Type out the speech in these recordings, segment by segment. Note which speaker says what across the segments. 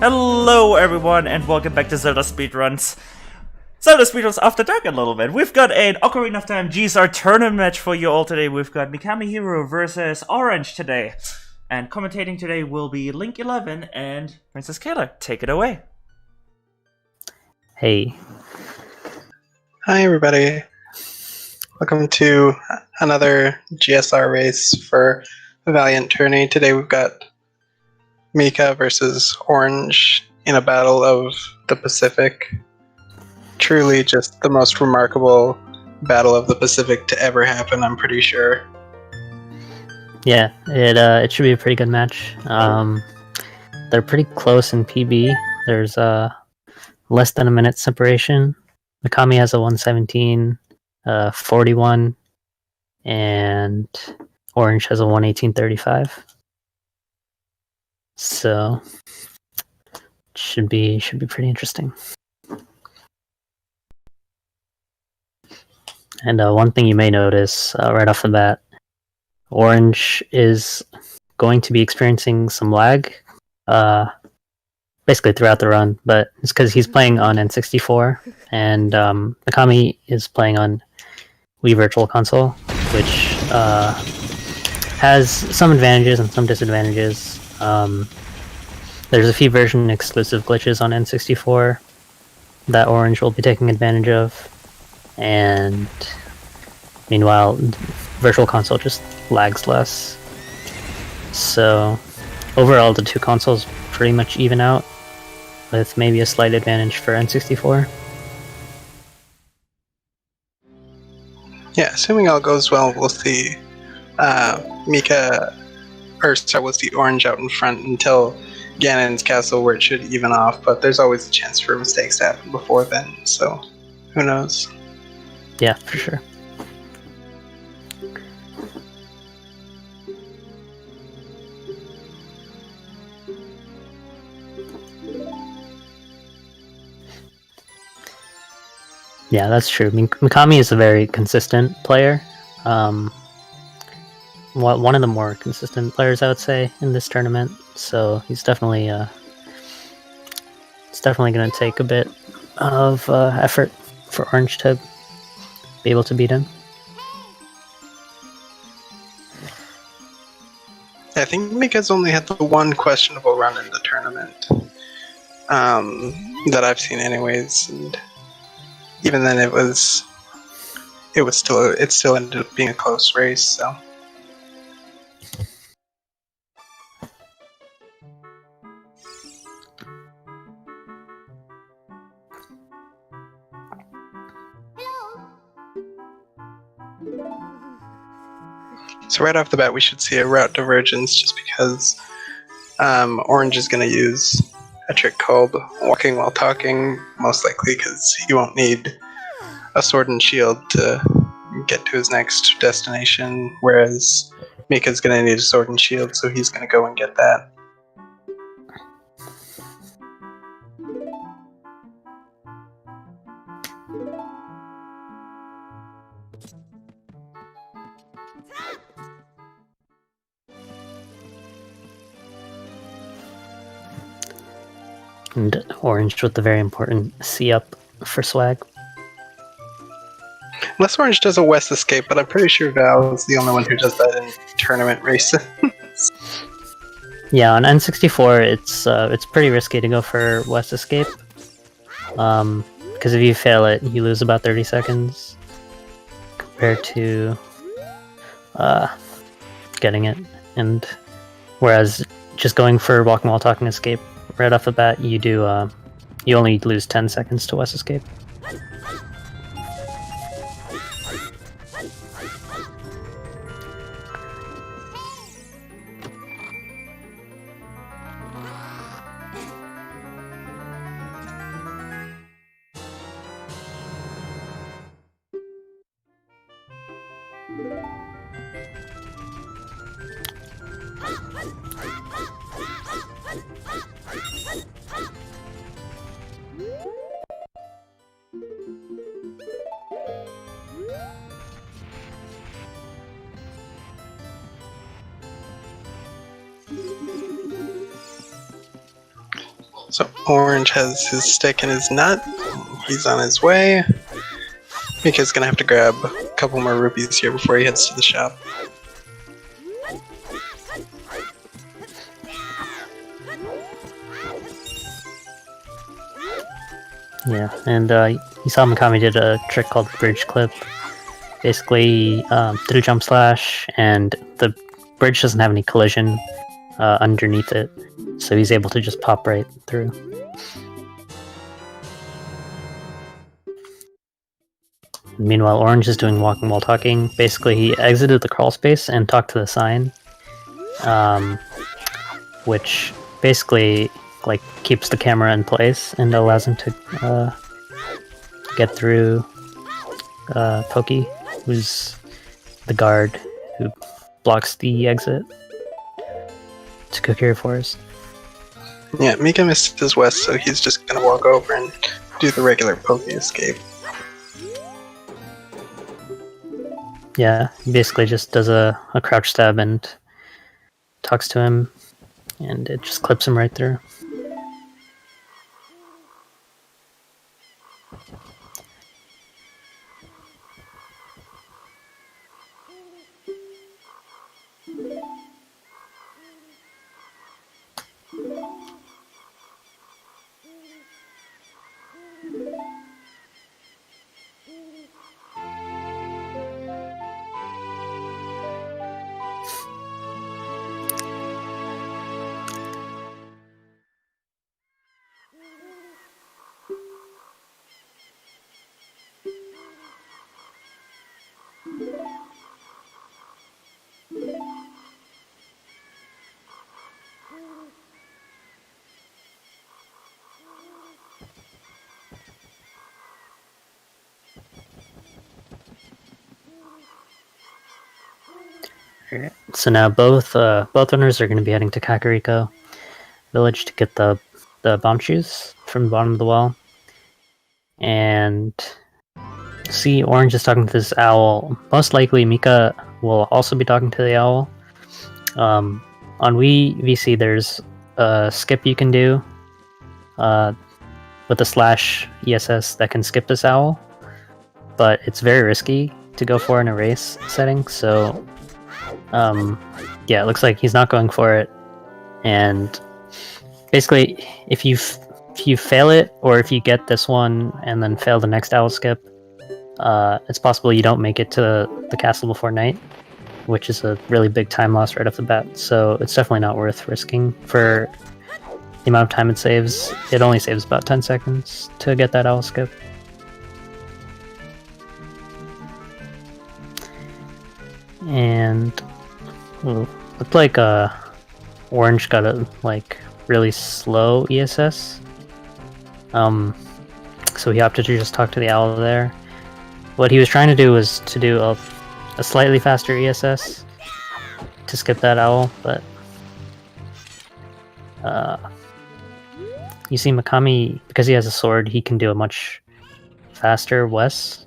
Speaker 1: Hello everyone and welcome back to ZeldaSpeedRuns. ZeldaSpeedRuns After Dark a little bit. We've got an Ocarina of Time GSR tournament match for you all today. We've got MikamiHero versus Ohrange today. And commentating today will be Link11 and Princess Kayla. Take it away.
Speaker 2: Hey.
Speaker 3: Hi everybody. Welcome to another GSR race for the Valiant tourney. Today we've got Mika versus Ohrange in a battle of the Pacific. Truly just the most remarkable battle of the Pacific to ever happen, I'm pretty sure.
Speaker 2: Yeah, it should be a pretty good match. They're pretty close in PB. There's less than a minute separation. Mikami has a 117, 41, and Ohrange has a 118.35. So should be pretty interesting. And one thing you may notice right off the bat, Ohrange is going to be experiencing some lag, basically throughout the run, but it's because he's playing on N64, and Mikami is playing on Wii Virtual Console, which has some advantages and some disadvantages. There's a few version exclusive glitches on N64 that Ohrange will be taking advantage of, and meanwhile Virtual Console just lags less. So overall the two consoles pretty much even out, with maybe a slight advantage for N64.
Speaker 3: Yeah, assuming all goes well, we'll see we'll see Ohrange out in front until Ganon's castle, where it should even off, but there's always a chance for mistakes to happen before then, so who knows.
Speaker 2: Yeah, for sure. Yeah, that's true. I mean, Mikami is a very consistent player. One of the more consistent players, I would say, in this tournament. So he's definitely going to take a bit of effort for Ohrange to be able to beat him.
Speaker 3: I think Mika's only had the one questionable run in the tournament that I've seen anyways, and even then it still ended up being a close race, so. So right off the bat we should see a route divergence, just because Ohrange is going to use a trick called walking while talking, most likely because he won't need a sword and shield to get to his next destination, whereas Mika's going to need a sword and shield, so he's going to go and get that.
Speaker 2: And Ohrange with the very important C up for swag.
Speaker 3: Unless Ohrange does a West Escape, but I'm pretty sure Val is the only one who does that in tournament races.
Speaker 2: Yeah, on N64 it's pretty risky to go for West Escape. Because if you fail it, you lose about 30 seconds compared to getting it. And whereas just going for walking while talking escape right off the bat, you only lose 10 seconds to West Escape.
Speaker 3: So Orange has his stick and his nut. He's on his way. Mika's gonna have to grab a couple more rupees here before he heads to the shop.
Speaker 2: Yeah, and you saw Mikami did a trick called bridge clip. Basically, did a jump slash, and the bridge doesn't have any collision underneath it, so he's able to just pop right through. Meanwhile, Orange is doing walking while talking. Basically, he exited the crawl space and talked to the sign, which basically like keeps the camera in place and allows him to get through Pokey, who's the guard who blocks the exit to Kokiri Forest.
Speaker 3: Yeah, Mika missed his west, so he's just gonna walk over and do the regular Pokey escape.
Speaker 2: Yeah, he basically just does a crouch stab and talks to him, and it just clips him right through. So now both runners are going to be heading to Kakariko Village to get the bomb shoes from the bottom of the well. And see, Orange is talking to this owl. Most likely, Mika will also be talking to the owl. On Wii VC, there's a skip you can do with a slash ESS that can skip this owl, but it's very risky to go for in a race setting, so yeah, it looks like he's not going for it. And basically, if you fail it, or if you get this one and then fail the next owl skip, it's possible you don't make it to the castle before night, which is a really big time loss right off the bat. So it's definitely not worth risking for the amount of time it saves. It only saves about 10 seconds to get that owl skip. And looked like Orange got a really slow ESS. So he opted to just talk to the owl there. What he was trying to do was to do a slightly faster ESS to skip that owl, but you see Mikami, because he has a sword, he can do a much faster Wes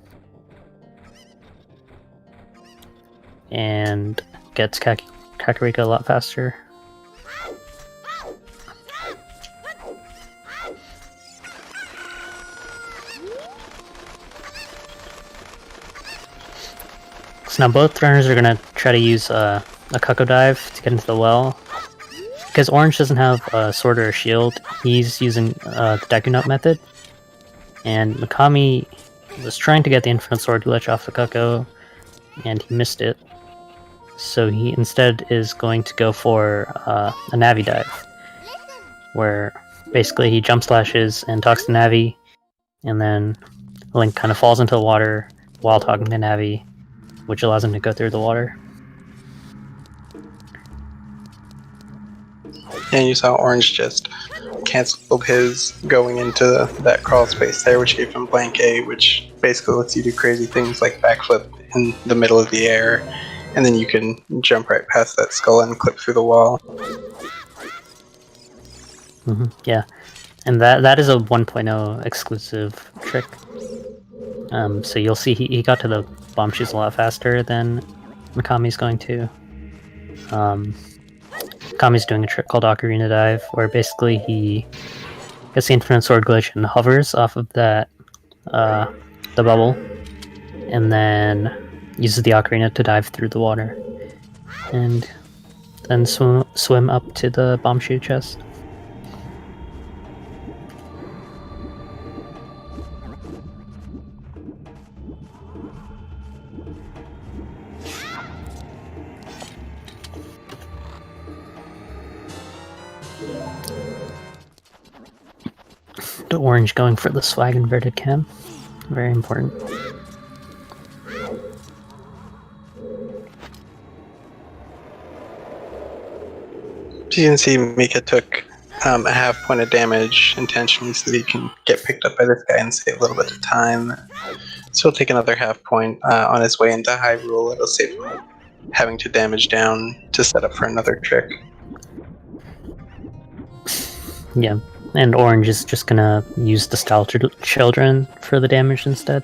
Speaker 2: and gets Kakariko a lot faster. So now both runners are going to try to use a Cuckoo Dive to get into the well. Because Orange doesn't have a sword or a shield, he's using the Deku Nut method. And Mikami was trying to get the Infinite Sword glitch off the Cuckoo, and he missed it. So he instead is going to go for a Navi Dive, where basically he jump slashes and talks to Navi, and then Link kind of falls into the water while talking to Navi, which allows him to go through the water.
Speaker 3: And you saw Orange just canceled his going into that crawl space there, which gave him blank A, which basically lets you do crazy things like backflip in the middle of the air, and then you can jump right past that skull and clip through the wall.
Speaker 2: Yeah, and that is a 1.0 exclusive trick. So you'll see he got to the bomb shoes a lot faster than Mikami's going to. Mikami's doing a trick called Ocarina Dive, where basically he gets the infinite sword glitch and hovers off of that the bubble, and then uses the ocarina to dive through the water, and then swim up to the bomb shoe chest. The orange going for the swag inverted cam. Very important.
Speaker 3: You can see Mika took a half point of damage intentionally so that he can get picked up by this guy and save a little bit of time. So he'll take another half point on his way into Hyrule. It'll save him having to damage down to set up for another trick.
Speaker 2: Yeah, and orange is just gonna use the style children for the damage instead.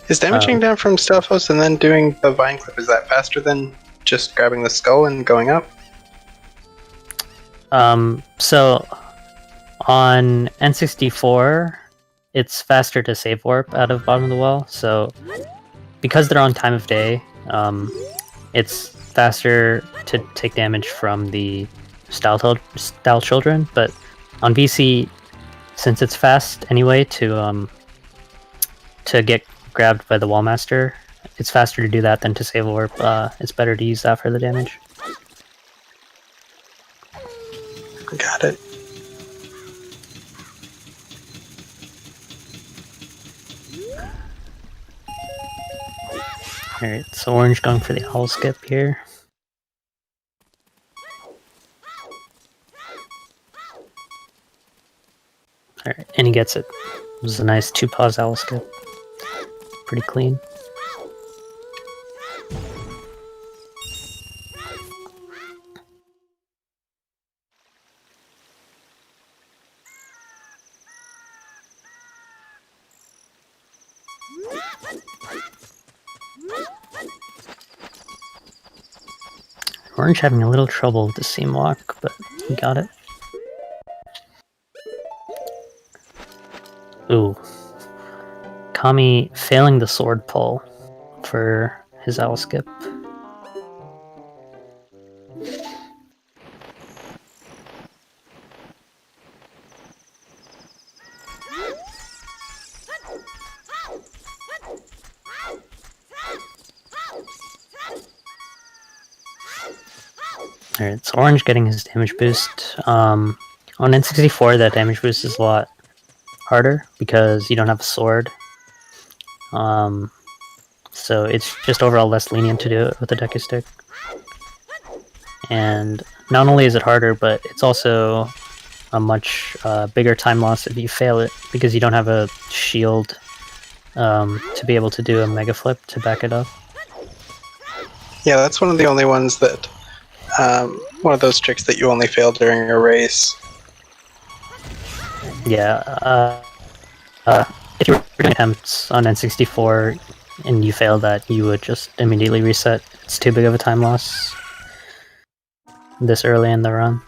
Speaker 3: Is damaging down from Stelphos and then doing the Vine Clip, is that faster than just grabbing the skull and going up?
Speaker 2: So on N64, it's faster to save warp out of bottom of the well. So because they're on time of day, it's faster to take damage from the style children. But on VC, since it's fast anyway to get grabbed by the Wallmaster, it's faster to do that than to save a warp. It's better to use that for the damage.
Speaker 3: Got it.
Speaker 2: Alright, so orange going for the owl skip here. Alright, and he gets it. It was a nice 2-pause owl skip. Pretty clean. Orange having a little trouble with the seam walk, but he got it. Ooh. Kami failing the sword pull for his owl skip. Alright, so orange getting his damage boost. On N64, that damage boost is a lot harder because you don't have a sword. So it's just overall less lenient to do it with a Deku Stick. And not only is it harder, but it's also a much bigger time loss if you fail it, because you don't have a shield to be able to do a Mega Flip to back it up.
Speaker 3: Yeah, that's one of the only ones that, one of those tricks that you only fail during a race.
Speaker 2: Yeah, if you were doing attempts on N64 and you failed that, you would just immediately reset. It's too big of a time loss this early in the run.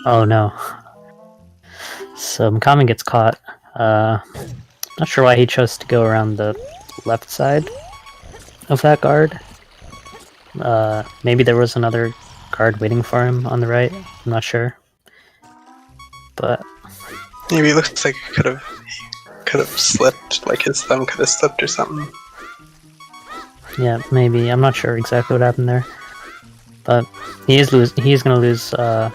Speaker 2: Oh no. So Mikami gets caught. Not sure why he chose to go around the left side of that guard. Maybe there was another guard waiting for him on the right. I'm not sure. But
Speaker 3: Maybe it looks like he could have slipped, like his thumb could have slipped or something.
Speaker 2: yeah, maybe. I'm not sure exactly what happened there. But he is going to lose a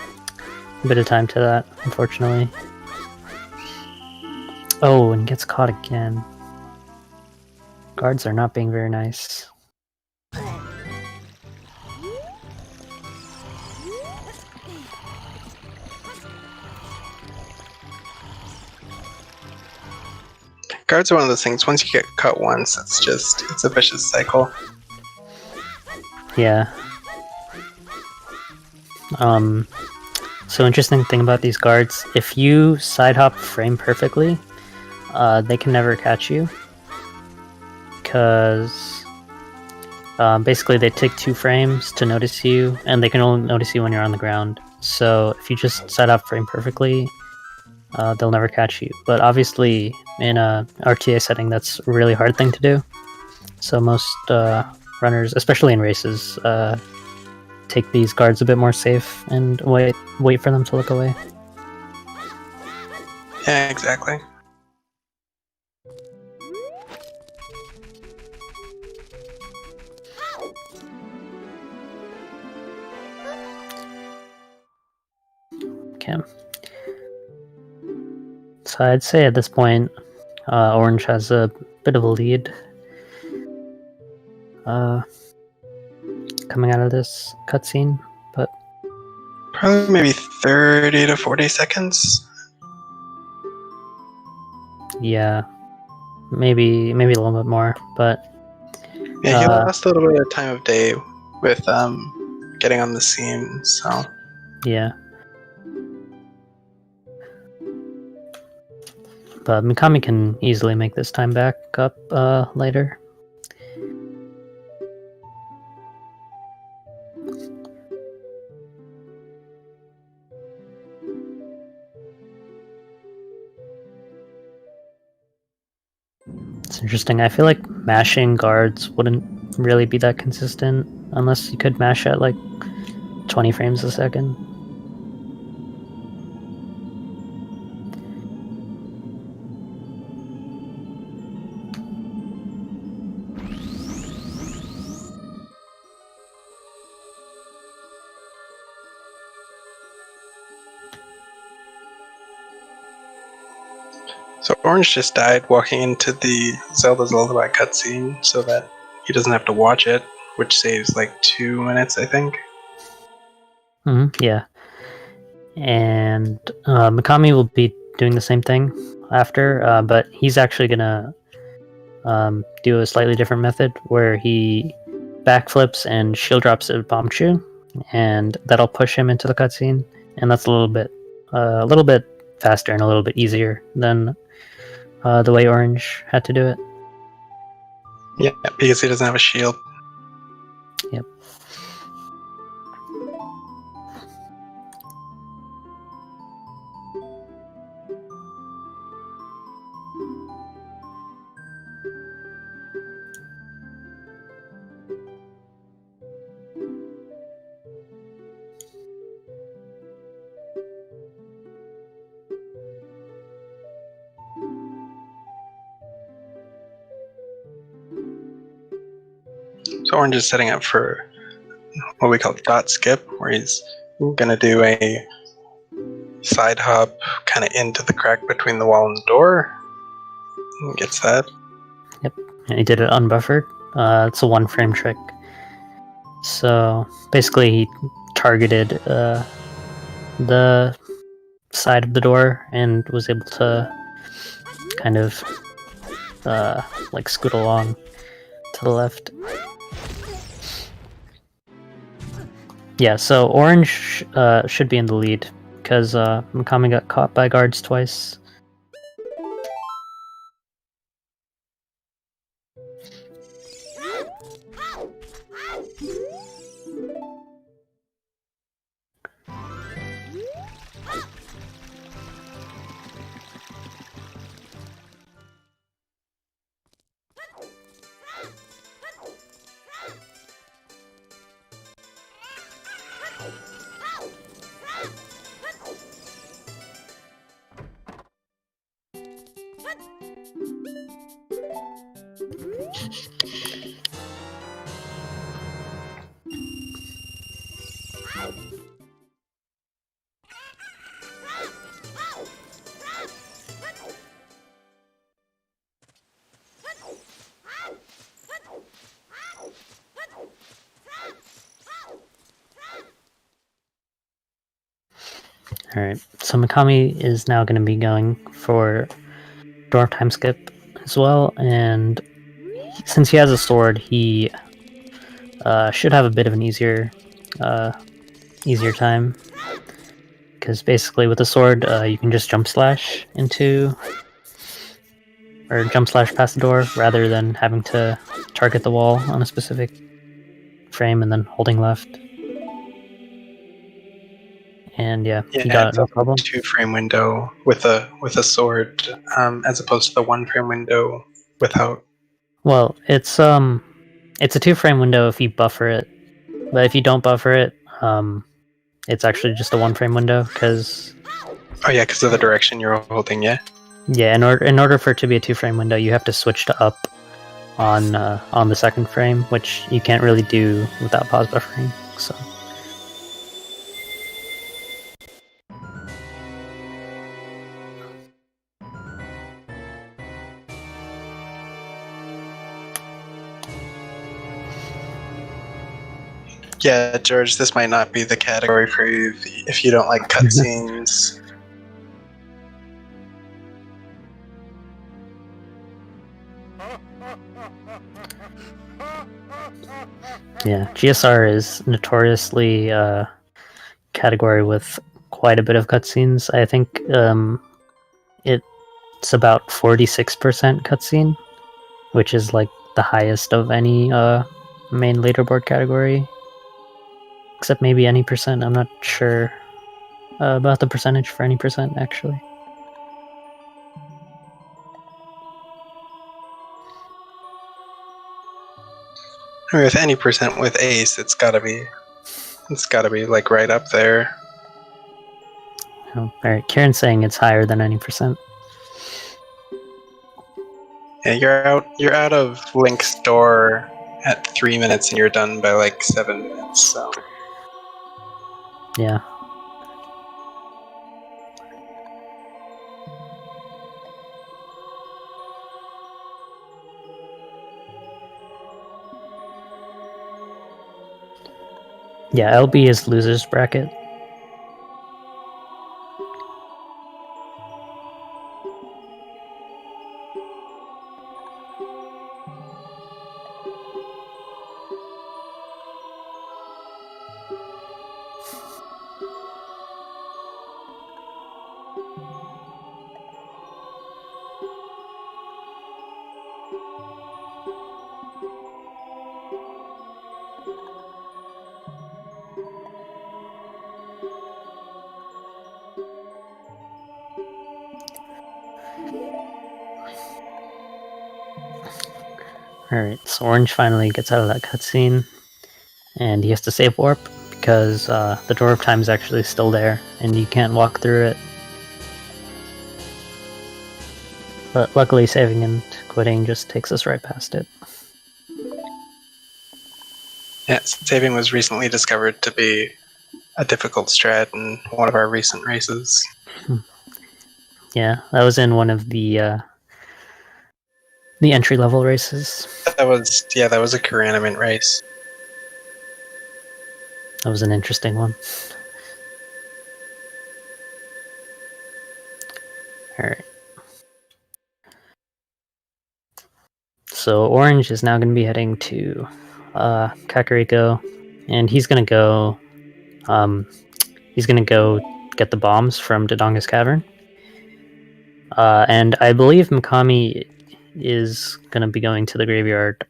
Speaker 2: bit of time to that, unfortunately. Oh, and gets caught again. Guards are not being very nice.
Speaker 3: guards are one of those things. Once you get cut once, it's a vicious cycle.
Speaker 2: Yeah. So interesting thing about these guards, if you side hop frame perfectly, they can never catch you. Because basically they take 2 frames to notice you, and they can only notice you when you're on the ground. So if you just side hop frame perfectly, they'll never catch you. But obviously, in a RTA setting, that's a really hard thing to do. So most runners, especially in races, take these guards a bit more safe and wait for them to look away.
Speaker 3: Yeah, exactly.
Speaker 2: Okay. So I'd say at this point, Orange has a bit of a lead coming out of this cutscene, but
Speaker 3: Probably maybe 30 to 40 seconds.
Speaker 2: yeah, maybe a little bit more. But
Speaker 3: Yeah, he lost a little bit of time of day with getting on the scene, so
Speaker 2: yeah. But Mikami can easily make this time back up later. It's interesting. I feel like mashing guards wouldn't really be that consistent unless you could mash at like 20 frames a second.
Speaker 3: So Orange just died walking into the Zelda's Lullaby cutscene so that he doesn't have to watch it, which saves like 2 minutes, I think.
Speaker 2: Yeah. And Mikami will be doing the same thing after, but he's actually gonna do a slightly different method where he backflips and shield drops a Bombchu, and that'll push him into the cutscene. And that's a little bit faster and a little bit easier than the way Orange had to do it.
Speaker 3: Yeah, because he doesn't have a shield.
Speaker 2: Yep.
Speaker 3: So Orange is setting up for what we call dot skip, where he's gonna do a side hop kind of into the crack between the wall and the door. And gets that.
Speaker 2: Yep. And he did it unbuffered. It's a 1 frame trick. So basically he targeted the side of the door and was able to kind of like scoot along to the left. Yeah, so Orange should be in the lead because Mikami got caught by guards twice. Alright, so Mikami is now going to be going for door time skip as well, and since he has a sword, he should have a bit of an easier time. Because basically with a sword, you can just jump slash or jump slash past the door, rather than having to target the wall on a specific frame and then holding left. And yeah, he got
Speaker 3: it's
Speaker 2: no
Speaker 3: a
Speaker 2: problem.
Speaker 3: 2-frame window with a sword, as opposed to the 1-frame window without.
Speaker 2: Well, it's a 2-frame window if you buffer it, but if you don't buffer it, it's actually just a 1-frame window, because...
Speaker 3: Oh yeah, because of the direction you're holding, yeah?
Speaker 2: Yeah, in order for it to be a 2-frame window, you have to switch to up on the 2nd frame, which you can't really do without pause buffering, so...
Speaker 3: Yeah, George, this might not be the category for you if you don't like cutscenes.
Speaker 2: Yeah, GSR is notoriously category with quite a bit of cutscenes. I think it's about 46% cutscene, which is like the highest of any main leaderboard category. Except maybe any percent. I'm not sure about the percentage for any percent, actually.
Speaker 3: I mean, with any percent with Ace, it's gotta be like right up there.
Speaker 2: Oh, alright, Kieran's saying it's higher than any percent.
Speaker 3: Yeah, you're out of Link's door at 3 minutes and you're done by like 7 minutes, so.
Speaker 2: Yeah. Yeah, LB is loser's bracket. Alright, so Orange finally gets out of that cutscene, and he has to save warp, because the Door of Time is actually still there, and you can't walk through it. But luckily saving and quitting just takes us right past it.
Speaker 3: Yeah, saving was recently discovered to be a difficult strat in one of our recent races.
Speaker 2: Yeah, that was in one of the entry-level races.
Speaker 3: That was a Caraniment race.
Speaker 2: That was an interesting one. Alright. So Orange is now going to be heading to Kakariko, and he's going to go get the bombs from Dodonga's Cavern. And I believe Mikami is going to be going to the graveyard.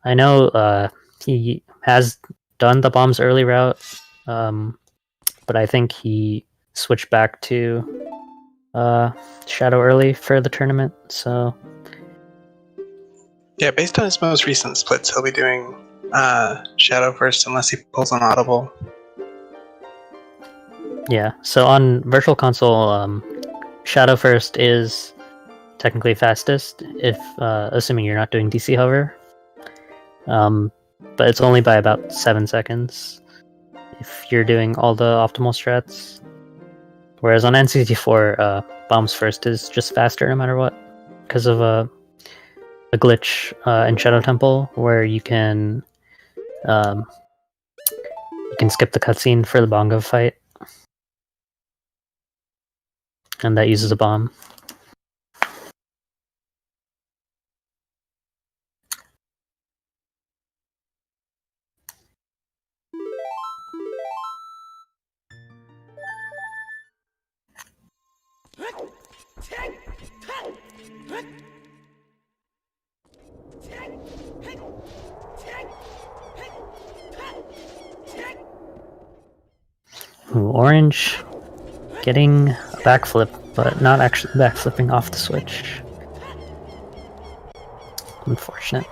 Speaker 2: I know he has done the bombs early route, but I think he switched back to Shadow early for the tournament, so...
Speaker 3: Yeah, based on his most recent splits, he'll be doing Shadow first unless he pulls an audible.
Speaker 2: Yeah, so on Virtual Console, Shadow first is technically fastest, if assuming you're not doing DC hover. But it's only by about 7 seconds if you're doing all the optimal strats. Whereas on N64, bombs first is just faster no matter what, because of a glitch in Shadow Temple where you can skip the cutscene for the bongo fight, and that uses a bomb. Ooh, Orange getting a backflip, but not actually backflipping off the switch. Unfortunate.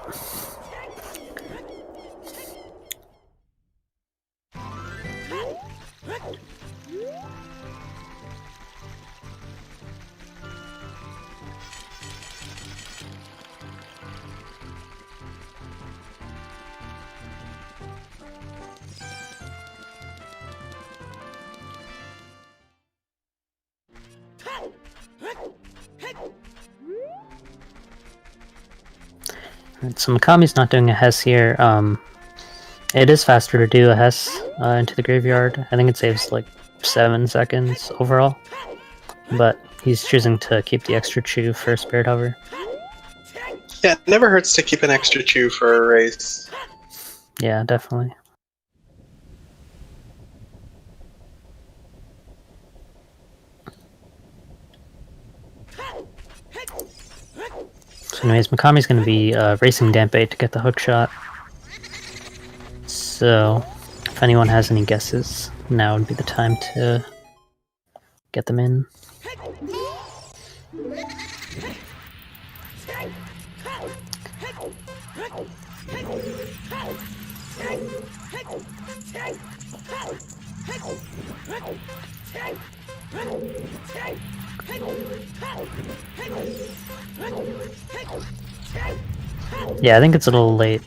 Speaker 2: Alright, so Mikami's not doing a Hess here. It is faster to do a Hess into the graveyard. I think it saves like 7 seconds overall. But he's choosing to keep the extra chew for Spirit Hover.
Speaker 3: Yeah, it never hurts to keep an extra chew for a race.
Speaker 2: Yeah, definitely. So anyways, Mikami's going to be racing Dampé to get the hook shot. So, if anyone has any guesses, now would be the time to get them in. Yeah, I think it's a little late,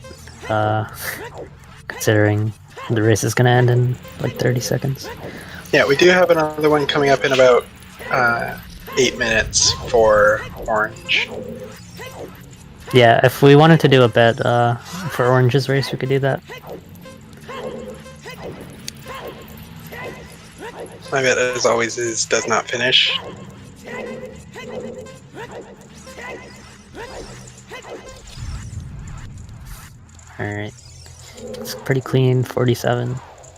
Speaker 2: considering the race is going to end in like 30 seconds.
Speaker 3: Yeah, we do have another one coming up in about 8 minutes for Orange.
Speaker 2: Yeah, if we wanted to do a bet for Orange's race, we could do that.
Speaker 3: My bet, as always, is does not finish.
Speaker 2: Alright. It's pretty clean, 47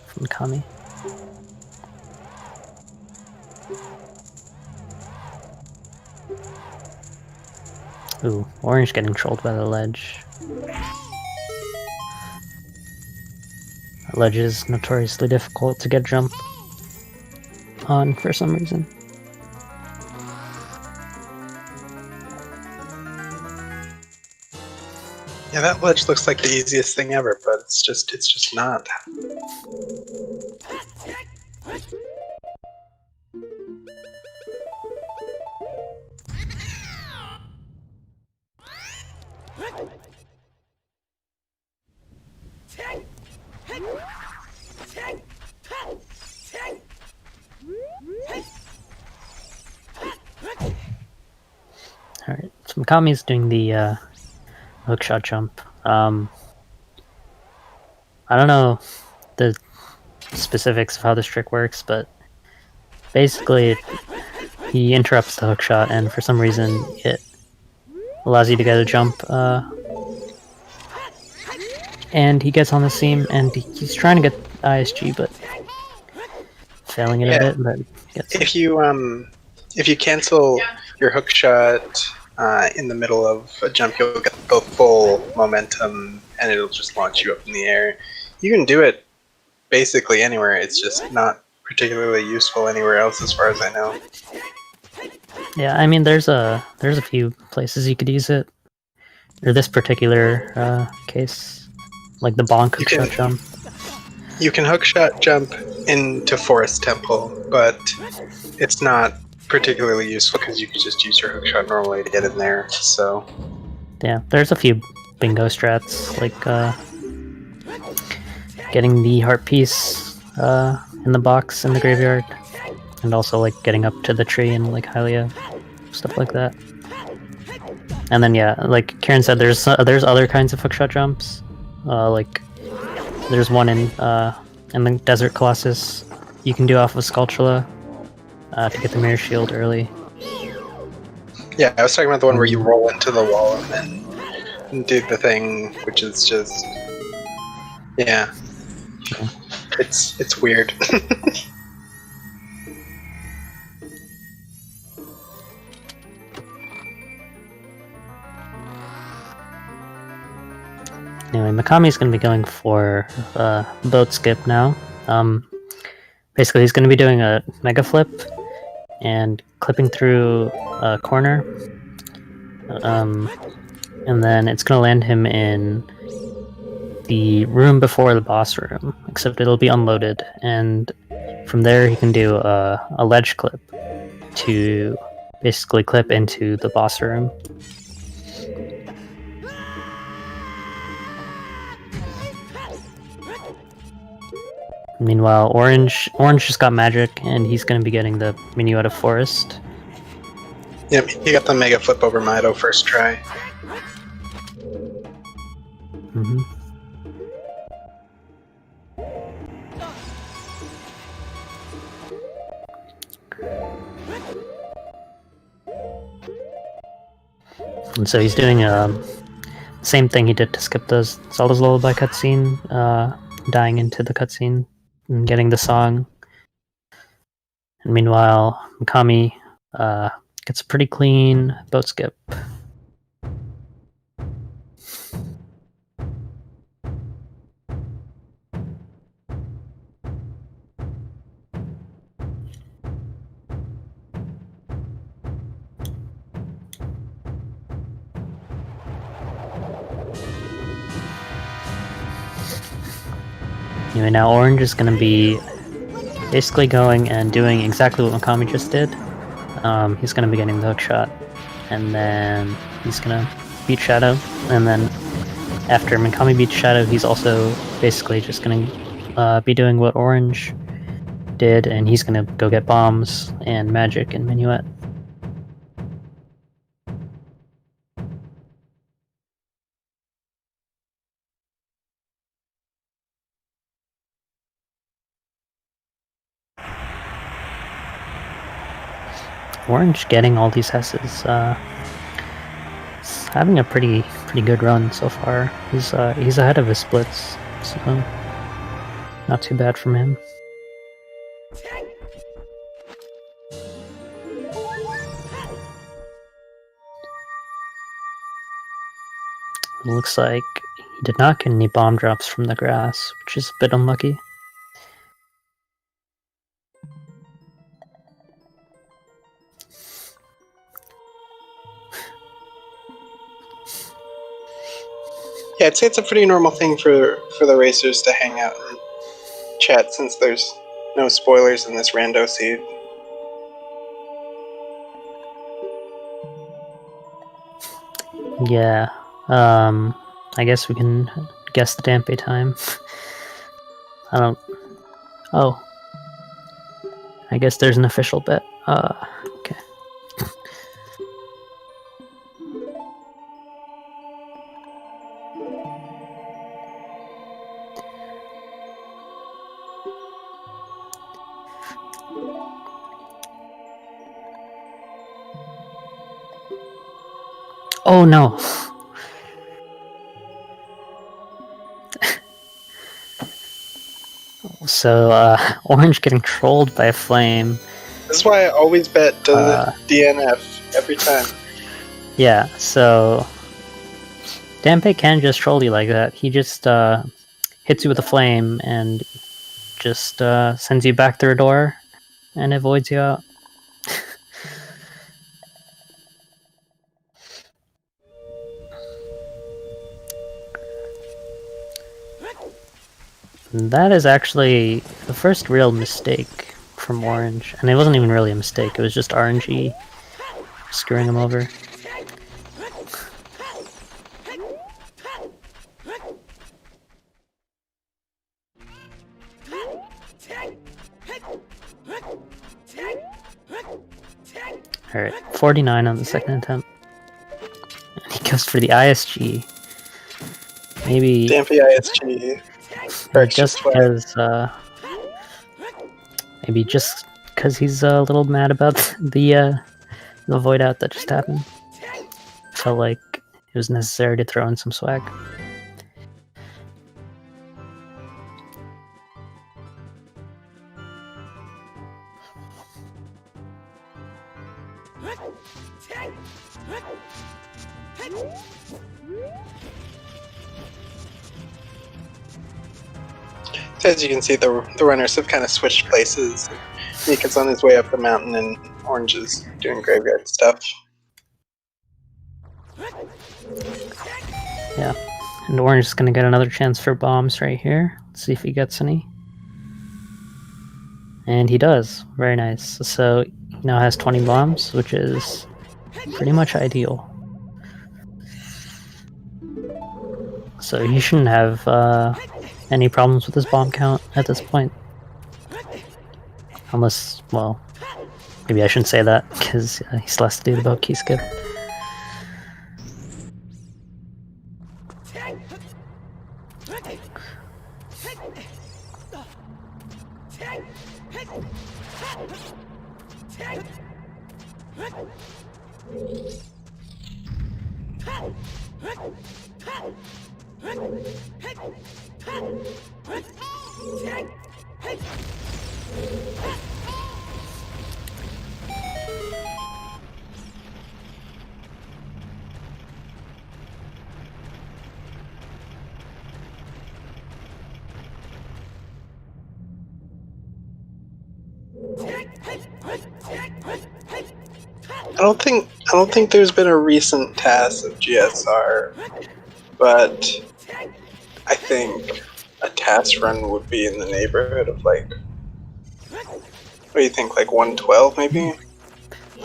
Speaker 2: from Kami. Ooh, Orange getting trolled by the ledge. That ledge is notoriously difficult to get jump on for some reason.
Speaker 3: Yeah, that ledge looks like the easiest thing ever, but it's just not.
Speaker 2: Alright, so Mikami's doing the hookshot jump. I don't know the specifics of how this trick works, but basically he interrupts the hookshot, and for some reason it allows you to get a jump. And he gets on the seam, and he's trying to get ISG, but failing it a bit. But gets
Speaker 3: if you cancel your hook shot in the middle of a jump, you'll get the full momentum, and it'll just launch you up in the air. You can do it basically anywhere. It's just not particularly useful anywhere else, as far as I know.
Speaker 2: Yeah, I mean, there's a few places you could use it. Or this particular case, like the bonk hookshot jump.
Speaker 3: You can hookshot jump into Forest Temple, but it's not particularly useful because you can just use your hookshot normally to get in there. So
Speaker 2: yeah, there's a few bingo strats, like getting the heart piece in the box in the graveyard, and also like getting up to the tree and like Hylia, stuff like that. And then yeah, like Karen said, there's other kinds of hookshot jumps. Like there's one in the Desert Colossus you can do off of Skulltula to get the Mirror Shield early.
Speaker 3: Yeah, I was talking about the one where you roll into the wall and then do the thing, which is just yeah, it's weird.
Speaker 2: Anyway, Mikami's going to be going for boat skip now. basically he's going to be doing a mega flip and clipping through a corner, and then it's going to land him in the room before the boss room, except it'll be unloaded, and from there he can do a ledge clip to basically clip into the boss room. Meanwhile, Orange just got magic, and he's going to be getting the Minuet of Forest.
Speaker 3: Yep, he got the mega flip over Mido first try.
Speaker 2: Mm-hmm. And so he's doing the same thing he did to skip the Zelda's Lullaby cutscene, dying into the cutscene and getting the song. And meanwhile, Mikami gets a pretty clean boat skip. Anyway, now Orange is going to be basically going and doing exactly what Mikami just did. He's going to be getting the hook shot, and then he's going to beat Shadow, and then after Mikami beats Shadow, he's also basically just going to be doing what Orange did, and he's going to go get bombs and magic and Minuet. Orange getting all these S's. He's having a pretty good run so far. He's ahead of his splits, so not too bad from him. It looks like he did not get any bomb drops from the grass, which is a bit unlucky.
Speaker 3: Yeah, I'd say it's a pretty normal thing for the racers to hang out and chat since there's no spoilers in this rando seed.
Speaker 2: Yeah, I guess we can guess the Dampe time. I don't... Oh. I guess there's an official bet. Okay. Oh no! So, Orange getting trolled by a flame.
Speaker 3: This is why I always bet the DNF every time.
Speaker 2: Yeah, so... Dampe can just troll you like that. He just hits you with a flame and just sends you back through a door and avoids you out. That is actually the first real mistake from Orange. And it wasn't even really a mistake, it was just RNG screwing him over. Alright, 49 on the second attempt. And he goes for the ISG. Maybe...
Speaker 3: Dampe ISG.
Speaker 2: Just because, maybe just because he's a little mad about the void out that just happened. Felt like it was necessary to throw in some swag.
Speaker 3: As you can see, the runners have kind of switched places. Mika's on his way up the mountain, and Orange is doing graveyard stuff.
Speaker 2: Yeah. And Orange is going to get another chance for bombs right here. Let's see if he gets any. And he does. Very nice. So he now has 20 bombs, which is pretty much ideal. So he shouldn't have any problems with his bomb count at this point. Unless, well, maybe I shouldn't say that, because he still has to do the boat key skip.
Speaker 3: I don't think there's been a recent task of GSR, but I think a task run would be in the neighborhood of like, what do you think, like 112 maybe?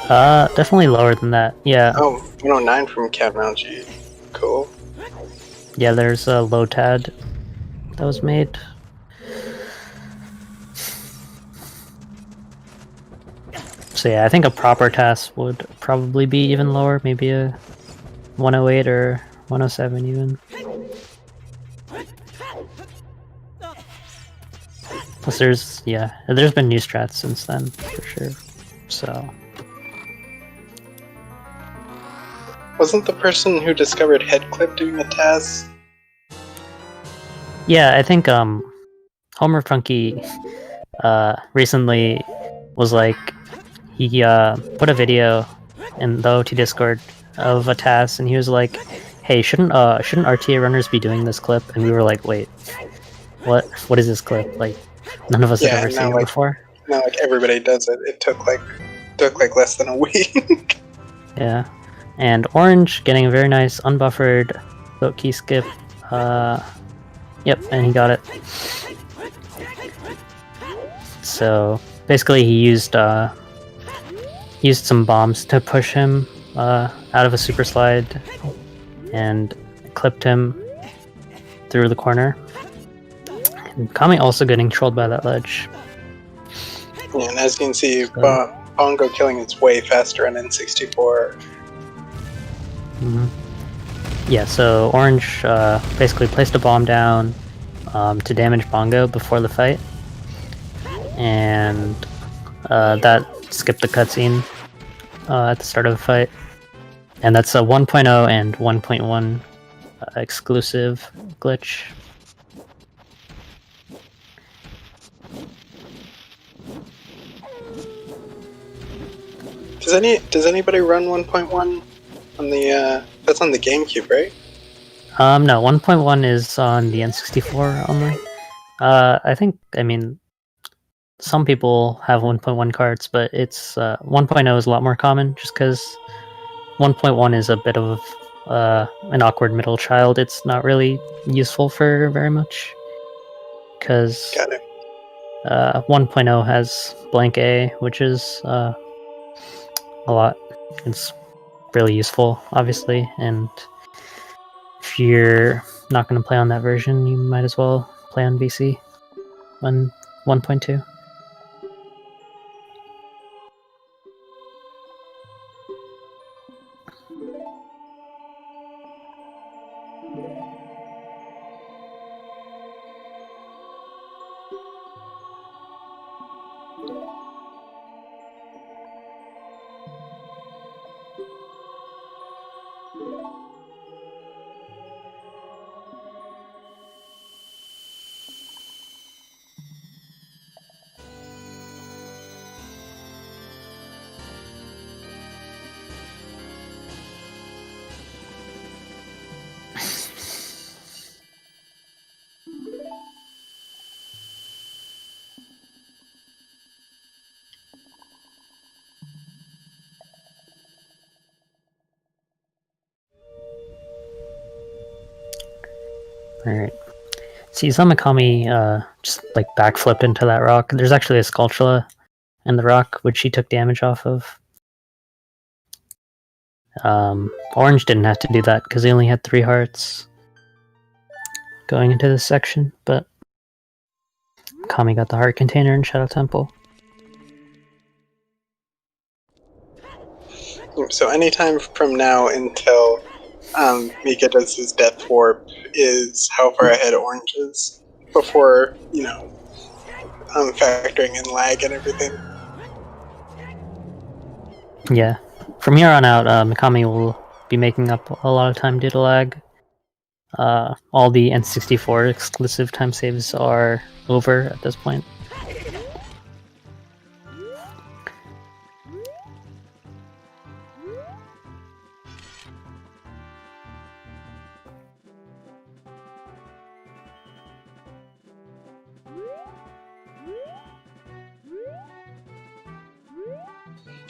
Speaker 2: Definitely lower than that. Yeah.
Speaker 3: Oh, 109 from Kamauji. Cool.
Speaker 2: Yeah, there's a low tad that was made. So yeah, I think a proper task would probably be even lower, maybe a 108 or 107 even. Plus there's been new strats since then, for sure. So
Speaker 3: Wasn't the person who discovered head clip doing a task?
Speaker 2: yeah, I think Homer Funky recently was like, he put a video in the OT Discord of a task, and he was like, "Hey, shouldn't RTA runners be doing this clip?" And we were like, "Wait, what is this clip? Like, none of us had ever seen it before."
Speaker 3: Now, like everybody does it. It took like less than a week.
Speaker 2: Yeah, and Orange getting a very nice unbuffered boat key skip. Yep, and he got it. So basically, he used some bombs to push him out of a super slide and clipped him through the corner. And Kami also getting trolled by that ledge.
Speaker 3: Yeah, and as you can see, Bongo killing is way faster on N64.
Speaker 2: Yeah, so Orange basically placed a bomb down to damage Bongo before the fight, and that skipped the cutscene at the start of the fight. And that's a 1.0 and 1.1 exclusive glitch.
Speaker 3: Does anybody run 1.1 on the that's on the GameCube, right?
Speaker 2: No, 1.1 is on the N64 only. I mean, some people have 1.1 cards, but it's 1.0 is a lot more common, just because 1.1 is a bit of an awkward middle child. It's not really useful for very much, because 1.0 has blank A, which is a lot. It's really useful, obviously, and if you're not going to play on that version, you might as well play on VC on 1.2. Alright. So you saw Mikami just like backflip into that rock. There's actually a Skulltula in the rock, which he took damage off of. Orange didn't have to do that because he only had 3 hearts going into this section, but Mikami got the heart container in Shadow Temple.
Speaker 3: So anytime from now until Mika does his death warp is how far ahead Orange is before, factoring in lag and everything.
Speaker 2: Yeah. From here on out, Mikami will be making up a lot of time due to lag. All the N64 exclusive time saves are over at this point.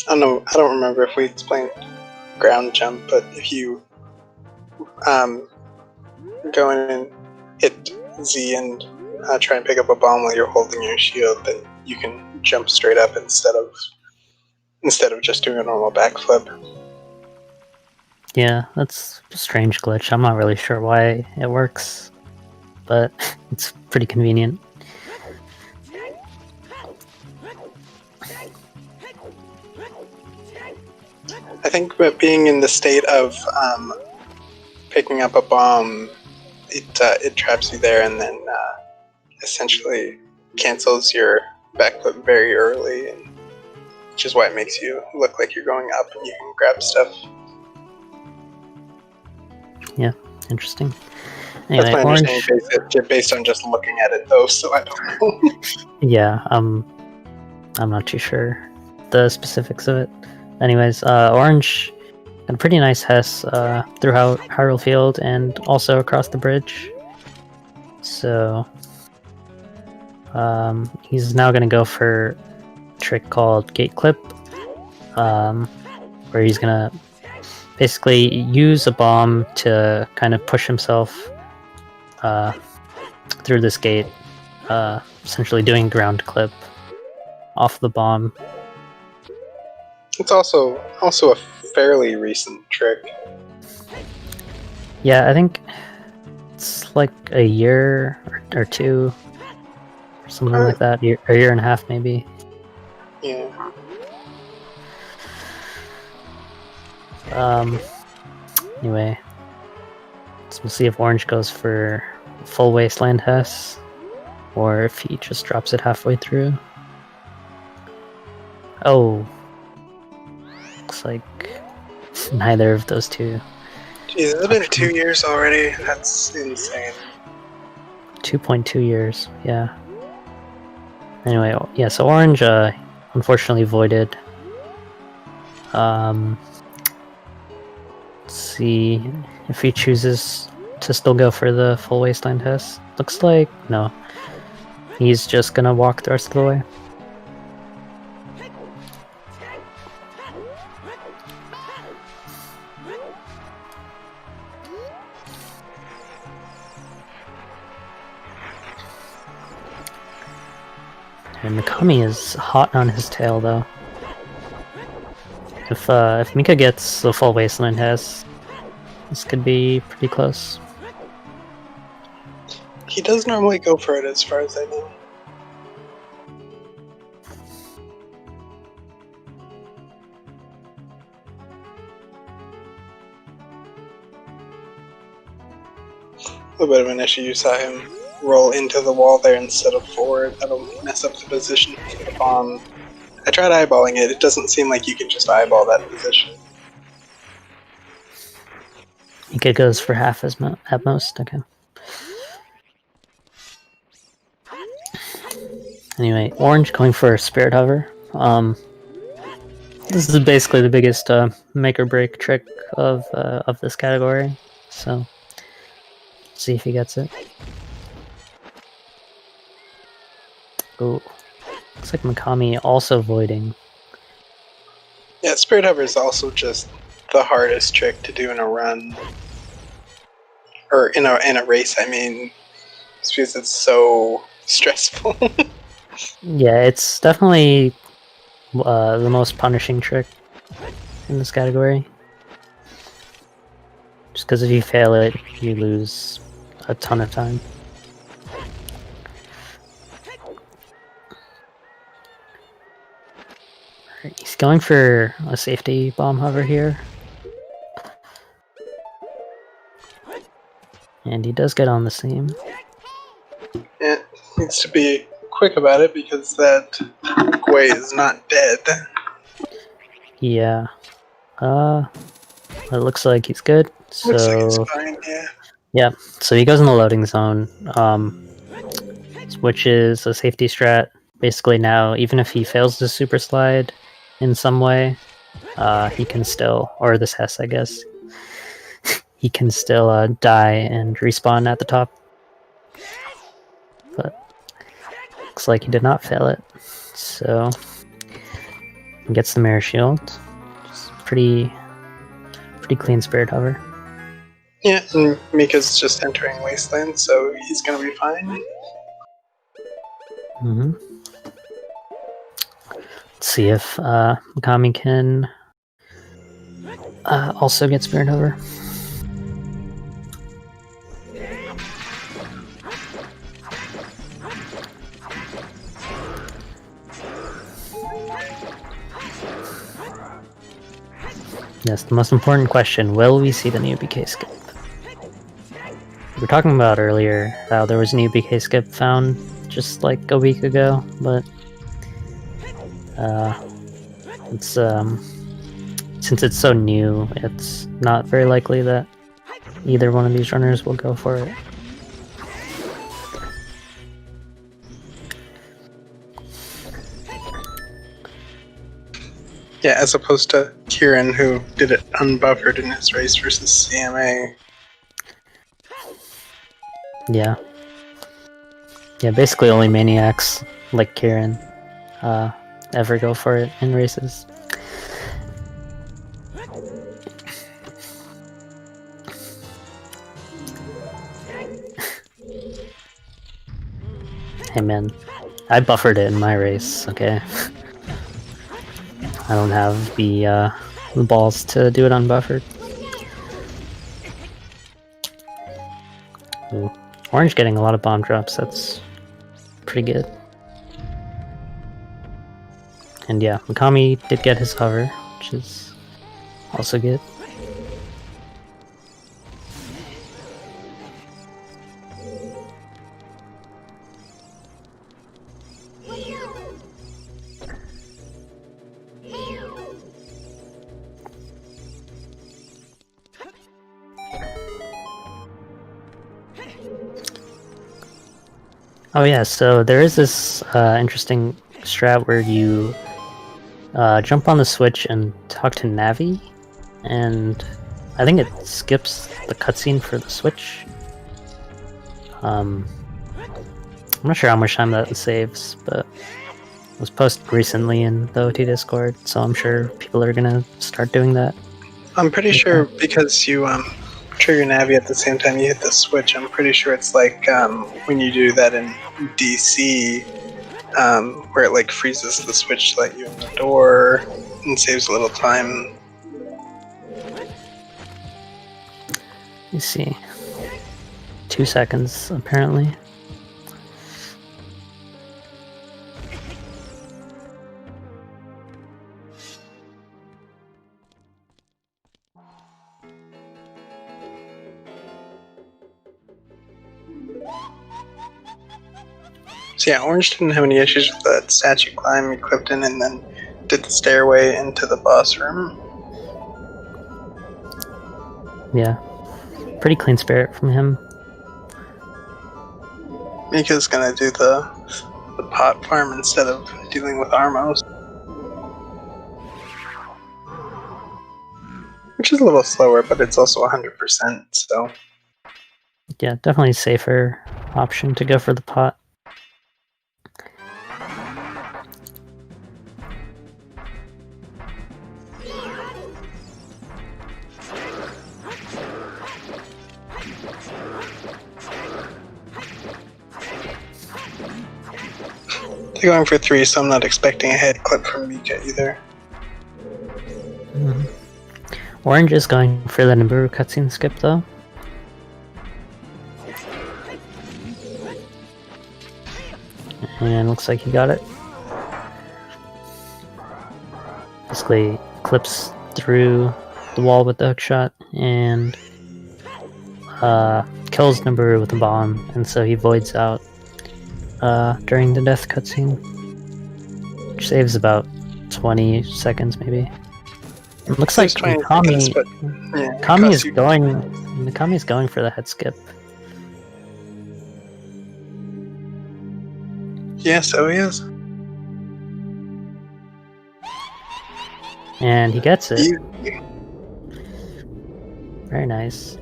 Speaker 3: I don't remember if we explained ground jump, but if you go in and hit Z and try and pick up a bomb while you're holding your shield, then you can jump straight up instead of just doing a normal backflip.
Speaker 2: Yeah, that's a strange glitch. I'm not really sure why it works, but it's pretty convenient.
Speaker 3: I think that being in the state of picking up a bomb, it traps you there and then essentially cancels your backflip very early, which is why it makes you look like you're going up and you can grab stuff.
Speaker 2: Yeah, interesting. Anyway,
Speaker 3: That's my
Speaker 2: Orange.
Speaker 3: understanding based on just looking at it, though, so I don't know.
Speaker 2: Yeah, I'm not too sure the specifics of it. Anyways, Orange got a pretty nice Hess through Hyrule Field and also across the bridge. So he's now going to go for a trick called Gate Clip, where he's going to basically use a bomb to kind of push himself through this gate, essentially doing ground clip off the bomb.
Speaker 3: It's also a fairly recent trick.
Speaker 2: Yeah, I think it's like a year or two, or something like that. A year and a half, maybe.
Speaker 3: Yeah.
Speaker 2: Anyway, so we'll see if Orange goes for full Wasteland Hess, or if he just drops it halfway through. Oh. Looks like neither of those two.
Speaker 3: Jeez, it's been 2 years already. That's insane.
Speaker 2: 2.2 years, yeah. Anyway, yeah, so Orange unfortunately voided. Let's see if he chooses to still go for the full Wasteland test. Looks like no. He's just gonna walk the rest of the way. And Mikami is hot on his tail, though. If Mika gets the full Wasteland test, this could be pretty close.
Speaker 3: He does normally go for it, as far as I know. A little bit of an issue. You saw him roll into the wall there instead of forward. That'll mess up the position for the bomb. I tried eyeballing it. It doesn't seem like you can just eyeball that position.
Speaker 2: Mika goes for half at most. Okay. Anyway, Orange going for a Spirit Hover. This is basically the biggest make or break trick of this category. So, let's see if he gets it. Ooh. Looks like Mikami also voiding.
Speaker 3: Yeah, Spirit Hover is also just the hardest trick to do in a run. or in a race, I mean, just because it's so stressful.
Speaker 2: Yeah, it's definitely the most punishing trick in this category. Just because if you fail it, you lose a ton of time. Alright, he's going for a safety bomb hover here. And he does get on the same.
Speaker 3: It needs to be quick about it because that Gwei is not dead.
Speaker 2: Yeah. It looks like he's good. So
Speaker 3: Looks like it's fine, yeah.
Speaker 2: yeah, so he goes in the loading zone, which is a safety strat. Basically now, even if he fails to super slide in some way, he can still, or this Hess, I guess, he can still die and respawn at the top. But looks like he did not fail it. So he gets the mirror shield. Just pretty clean spirit hover.
Speaker 3: Yeah, and Mika's just entering Wasteland, so he's gonna be fine.
Speaker 2: Mm-hmm. Let's see if Mikami can also get spirit hover. Yes, the most important question, will we see the new BK skip? We were talking about earlier how there was a new BK skip found just like a week ago, but it's since it's so new, it's not very likely that either one of these runners will go for it.
Speaker 3: Yeah, as opposed to Kieran, who did it unbuffered in his race versus CMA.
Speaker 2: Yeah. Yeah, basically only maniacs like Kieran ever go for it in races. Hey man, I buffered it in my race, okay? I don't have the balls to do it unbuffered. Ooh. Orange getting a lot of bomb drops, that's pretty good. And yeah, Mikami did get his hover, which is also good. Oh yeah, so there is this interesting strat where you jump on the switch and talk to Navi, and I think it skips the cutscene for the switch. I'm not sure how much time that saves, but it was posted recently in the OT Discord, so I'm sure people are gonna start doing that.
Speaker 3: I'm pretty sure because you trigger Navi at the same time you hit the switch, I'm pretty sure it's like when you do that in DC, where it like freezes the switch to let you in the door and saves a little time.
Speaker 2: You see, 2 seconds apparently.
Speaker 3: So yeah, Orange didn't have any issues with that statue climb. He clipped in and then did the stairway into the boss room.
Speaker 2: Yeah, pretty clean spirit from him.
Speaker 3: Mika's gonna do the pot farm instead of dealing with Armos. Which is a little slower, but it's also 100%, so...
Speaker 2: Yeah, definitely safer option to go for the pot.
Speaker 3: They're going for 3, so I'm not expecting a head clip from Mika either.
Speaker 2: Orange is going for the Nibiru cutscene skip though. And looks like he got it. Basically clips through the wall with the hook shot and kills Nibiru with a bomb, and so he voids out during the death cutscene, which saves about 20 seconds maybe. It looks like Mikami is going for the head skip.
Speaker 3: Yeah, so he is.
Speaker 2: And he gets it. Very nice.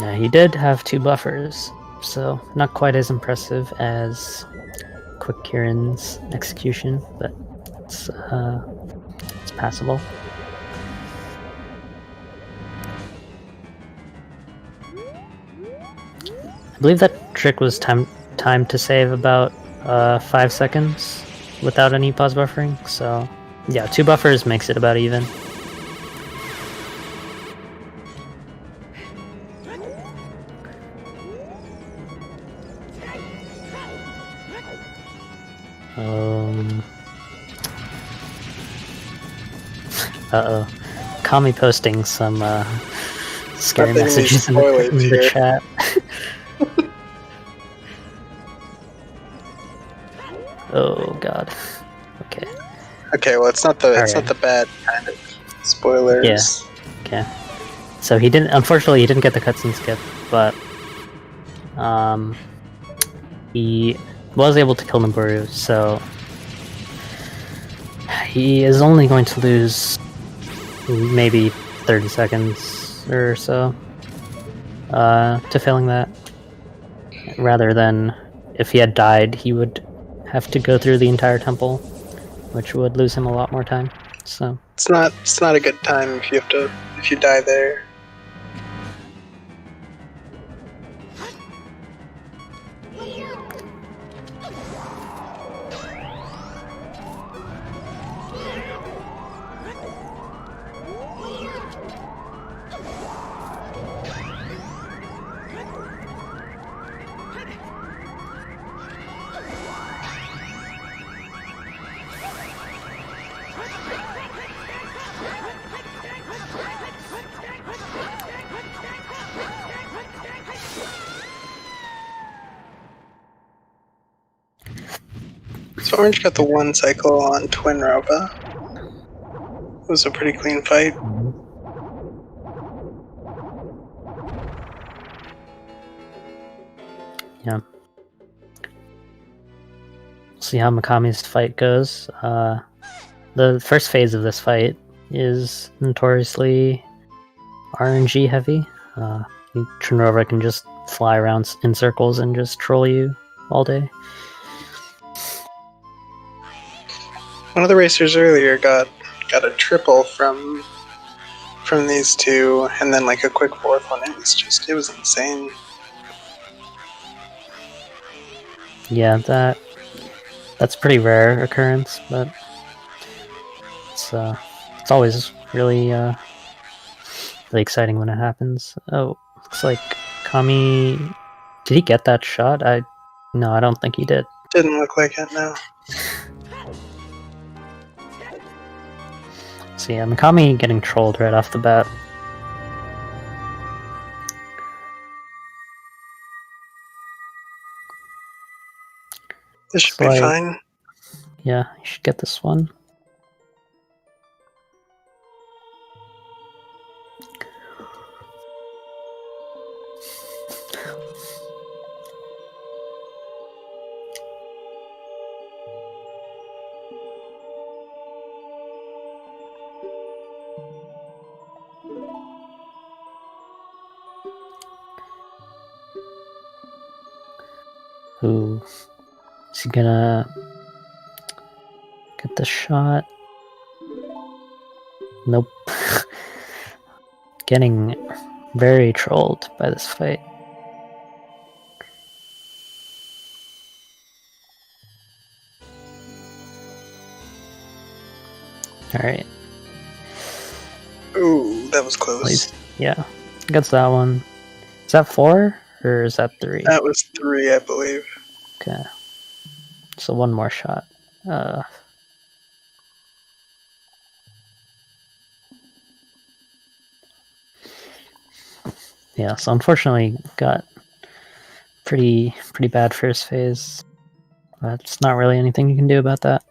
Speaker 2: Yeah, he did have 2 buffers, so not quite as impressive as Quick Kieran's execution, but it's passable. I believe that trick was timed to save about 5 seconds without any pause buffering, so yeah, 2 buffers makes it about even. Uh-oh. Kami posting some scary messages in the chat. Oh god. Okay.
Speaker 3: Okay, well it's not the bad kind of spoilers.
Speaker 2: Yeah. Okay. So unfortunately he didn't get the cutscene skip, but he was able to kill Nibiru, so he is only going to lose maybe 30 seconds or so to failing that, rather than if he had died he would have to go through the entire temple, which would lose him a lot more time. So
Speaker 3: it's not a good time if you die there. So Orange got the 1 cycle on Twin Rova. It was a pretty clean fight.
Speaker 2: Yeah. See how Mikami's fight goes. The first phase of this fight is notoriously RNG heavy. Twin Rova can just fly around in circles and just troll you all day.
Speaker 3: One of the racers earlier got a triple from these two, and then like a quick 4th one. It was insane.
Speaker 2: Yeah, that's pretty rare occurrence, but it's always really really exciting when it happens. Oh, looks like Kami, did he get that shot? No, I don't think he did.
Speaker 3: Didn't look like it, no.
Speaker 2: So yeah, Mikami getting trolled right off the bat.
Speaker 3: This should be fine.
Speaker 2: Yeah, you should get this one. Ooh. Is he gonna get the shot? Nope. Getting very trolled by this fight. Alright.
Speaker 3: Ooh, that was close.
Speaker 2: Yeah. Gets that one. Is that 4? Or is that 3?
Speaker 3: That was 3, I believe.
Speaker 2: Okay. So one more shot. Yeah, so unfortunately got pretty bad first phase. That's not really anything you can do about that.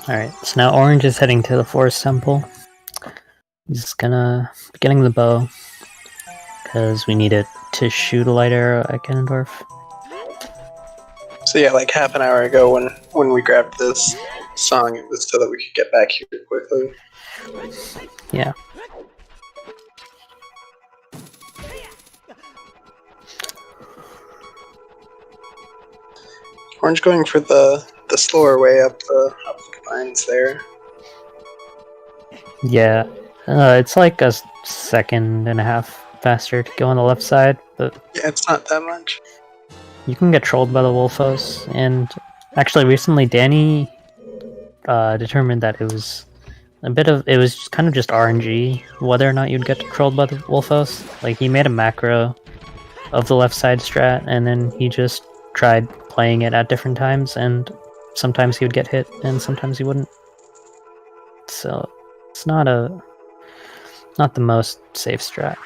Speaker 2: Alright, so now Orange is heading to the Forest Temple. He's gonna be getting the bow, because we need it to shoot a light arrow at Ganondorf.
Speaker 3: So yeah, like half an hour ago when we grabbed this song, it was so that we could get back here quickly.
Speaker 2: Yeah.
Speaker 3: Orange going for the slower way up the lines there.
Speaker 2: Yeah. It's like a second and a half faster to go on the left side, but
Speaker 3: Yeah, it's not that much.
Speaker 2: you can get trolled by the Wolfos, and actually recently Danny determined that it was kind of just RNG whether or not you'd get trolled by the Wolfos. Like, he made a macro of the left side strat, and then he just tried playing it at different times, and sometimes he would get hit and sometimes he wouldn't. So it's not the most safe strat.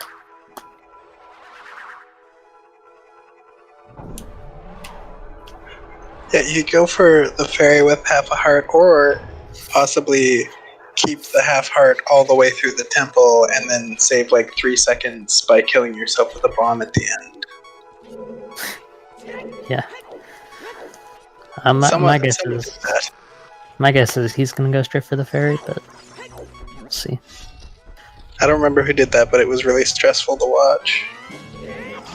Speaker 3: Yeah, you go for the fairy with half a heart, or possibly keep the half heart all the way through the temple and then save like 3 seconds by killing yourself with a bomb at the end.
Speaker 2: Yeah. My guess is he's gonna go straight for the fairy, but we'll see.
Speaker 3: I don't remember who did that, but it was really stressful to watch.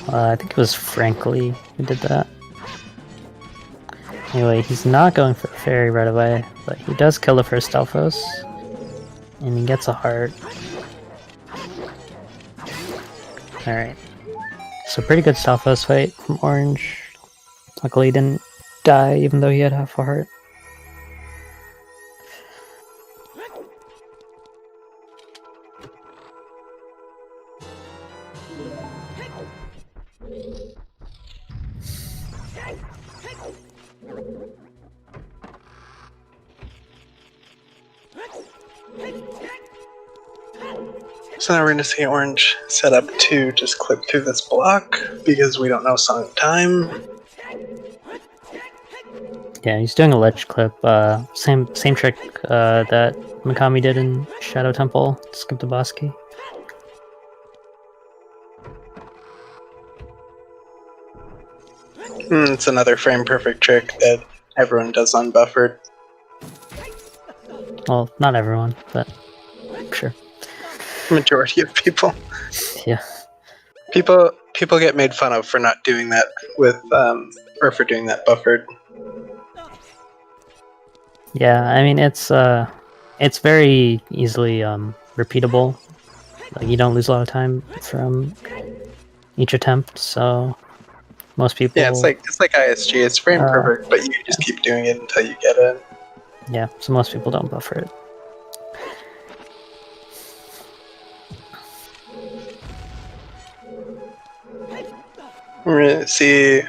Speaker 2: I think it was Frankly who did that. Anyway, he's not going for the fairy right away, but he does kill the first Stalfos, and he gets a heart. Alright. So pretty good Stalfos fight from Orange. Luckily he didn't die even though he had half a heart.
Speaker 3: So now we're going to see Orange set up to just clip through this block because we don't know song time.
Speaker 2: Yeah, he's doing a ledge clip. Same trick that Mikami did in Shadow Temple. Skip the boss key.
Speaker 3: It's another frame perfect trick that everyone does on buffered.
Speaker 2: Well, not everyone, but sure.
Speaker 3: Majority of people.
Speaker 2: Yeah.
Speaker 3: People get made fun of for not doing that with or for doing that buffered.
Speaker 2: Yeah, I mean it's very easily repeatable. Like, you don't lose a lot of time from each attempt, so most people.
Speaker 3: Yeah, it's like ISG. It's frame perfect, but you just keep doing it until you get it.
Speaker 2: Yeah, so most people don't buffer it.
Speaker 3: We're gonna see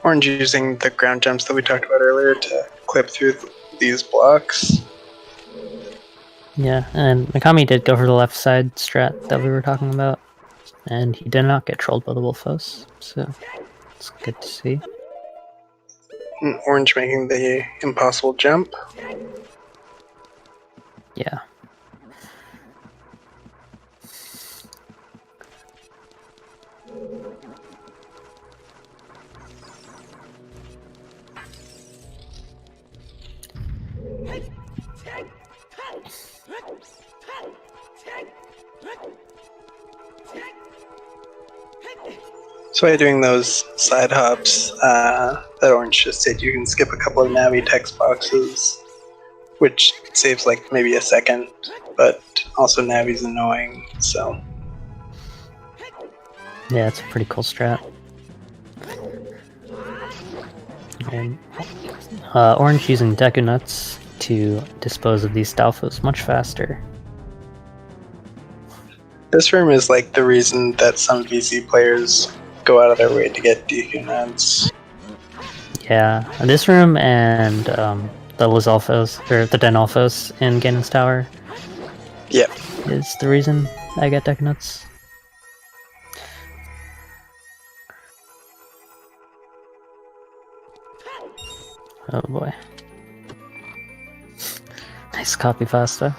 Speaker 3: Orange using the ground jumps that we talked about earlier to clip through these blocks.
Speaker 2: Yeah, and Mikami did go for the left side strat that we were talking about, and he did not get trolled by the Wolfos, so it's good to see.
Speaker 3: and Orange making the impossible jump.
Speaker 2: Yeah.
Speaker 3: So by doing those side hops that Orange just did, you can skip a couple of Navi text boxes, which saves like maybe a second, but also Navi's annoying, so...
Speaker 2: Yeah, it's a pretty cool strat. And Orange using Deku Nuts to dispose of these Stalfos much faster.
Speaker 3: This room is like the reason that some VC players go out of their way to get Deku Nuts.
Speaker 2: Yeah, this room and the Lizalfos, or the Denalfos in Ganon's Tower
Speaker 3: Yep.
Speaker 2: is the reason I get Deku Nuts. Oh boy. Nice copy pasta.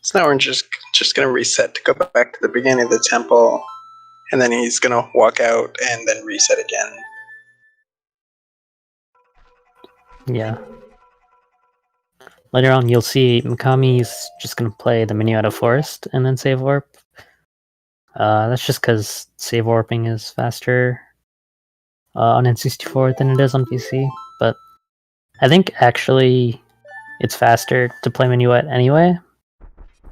Speaker 3: So now Orange is just going to reset to go back to the beginning of the temple, and then he's going to walk out and then reset again.
Speaker 2: Yeah. Later on, you'll see Mikami's just gonna play the menu out of Forest and then save warp. That's just because save warping is faster on N64 than it is on PC, but I think actually it's faster to play Minuet anyway.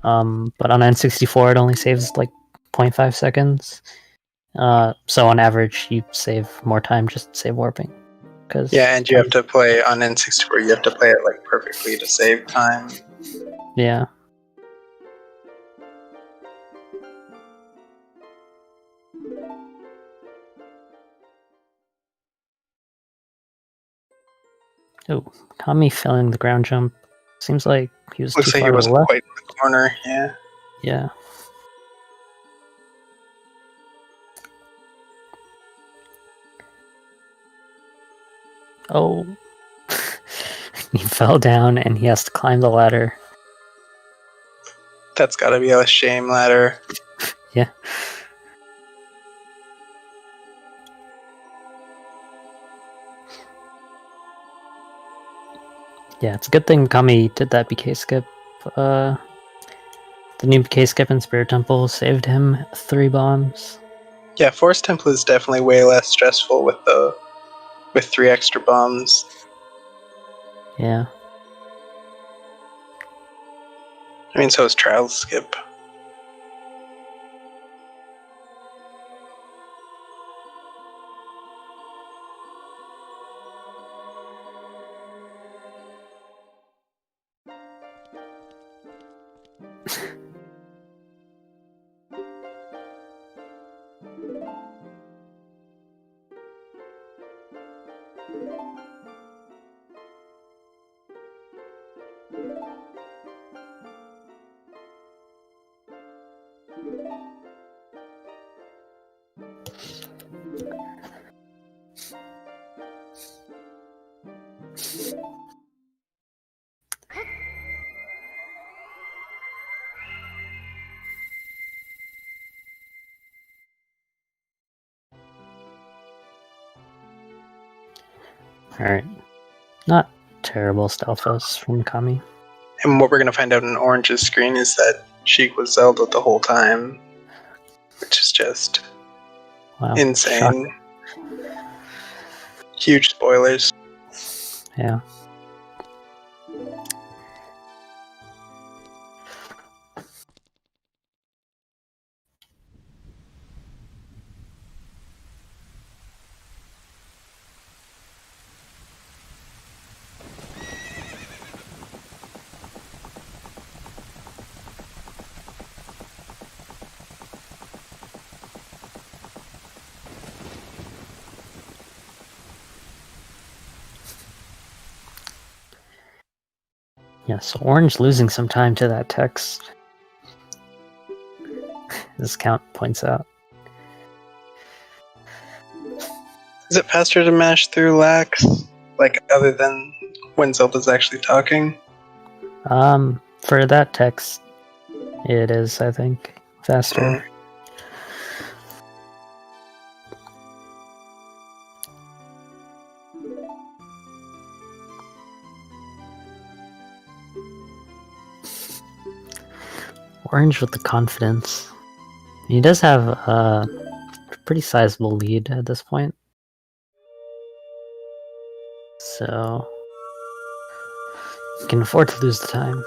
Speaker 2: But on N64 it only saves like 0.5 seconds. So on average you save more time just save warping.
Speaker 3: Yeah, and you have to play on N64, you have to play it like perfectly to save time.
Speaker 2: Yeah. Oh, Kami failing the ground jump. Seems like he was
Speaker 3: Looks
Speaker 2: too
Speaker 3: like
Speaker 2: far
Speaker 3: he
Speaker 2: to the
Speaker 3: wasn't
Speaker 2: left.
Speaker 3: quite in the corner, yeah.
Speaker 2: Yeah. Oh. He fell down and he has to climb the ladder.
Speaker 3: That's gotta be a shame ladder.
Speaker 2: Yeah. Yeah, it's a good thing Kami did that BK skip. The new BK skip in Spirit Temple saved him 3 bombs.
Speaker 3: Yeah, Forest Temple is definitely way less stressful with 3 extra bombs.
Speaker 2: Yeah.
Speaker 3: I mean, so is Trials skip.
Speaker 2: Alright. Not terrible Stalfos from Kami.
Speaker 3: And what we're gonna find out in Orange's screen is that Sheik was Zelda the whole time, which is just insane.
Speaker 2: Shocking.
Speaker 3: Huge spoilers.
Speaker 2: Yeah. Yeah, so Orange losing some time to that text. This count points out.
Speaker 3: Is it faster to mash through lax? Like, other than when Zelda's actually talking?
Speaker 2: For that text, it is, I think, faster. Orange with the confidence. He does have a pretty sizable lead at this point. So, he can afford to lose the time.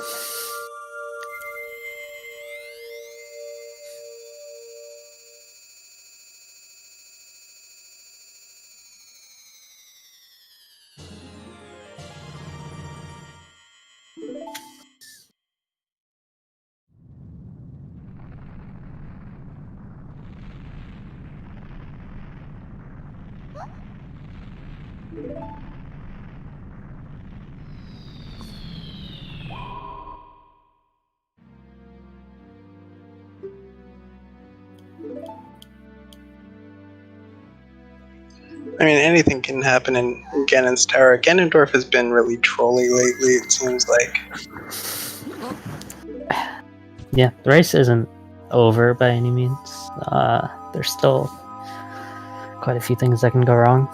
Speaker 3: I mean, anything can happen in Ganon's Tower. Ganondorf has been really trolly lately, it seems like.
Speaker 2: Yeah, the race isn't over by any means. There's still quite a few things that can go wrong.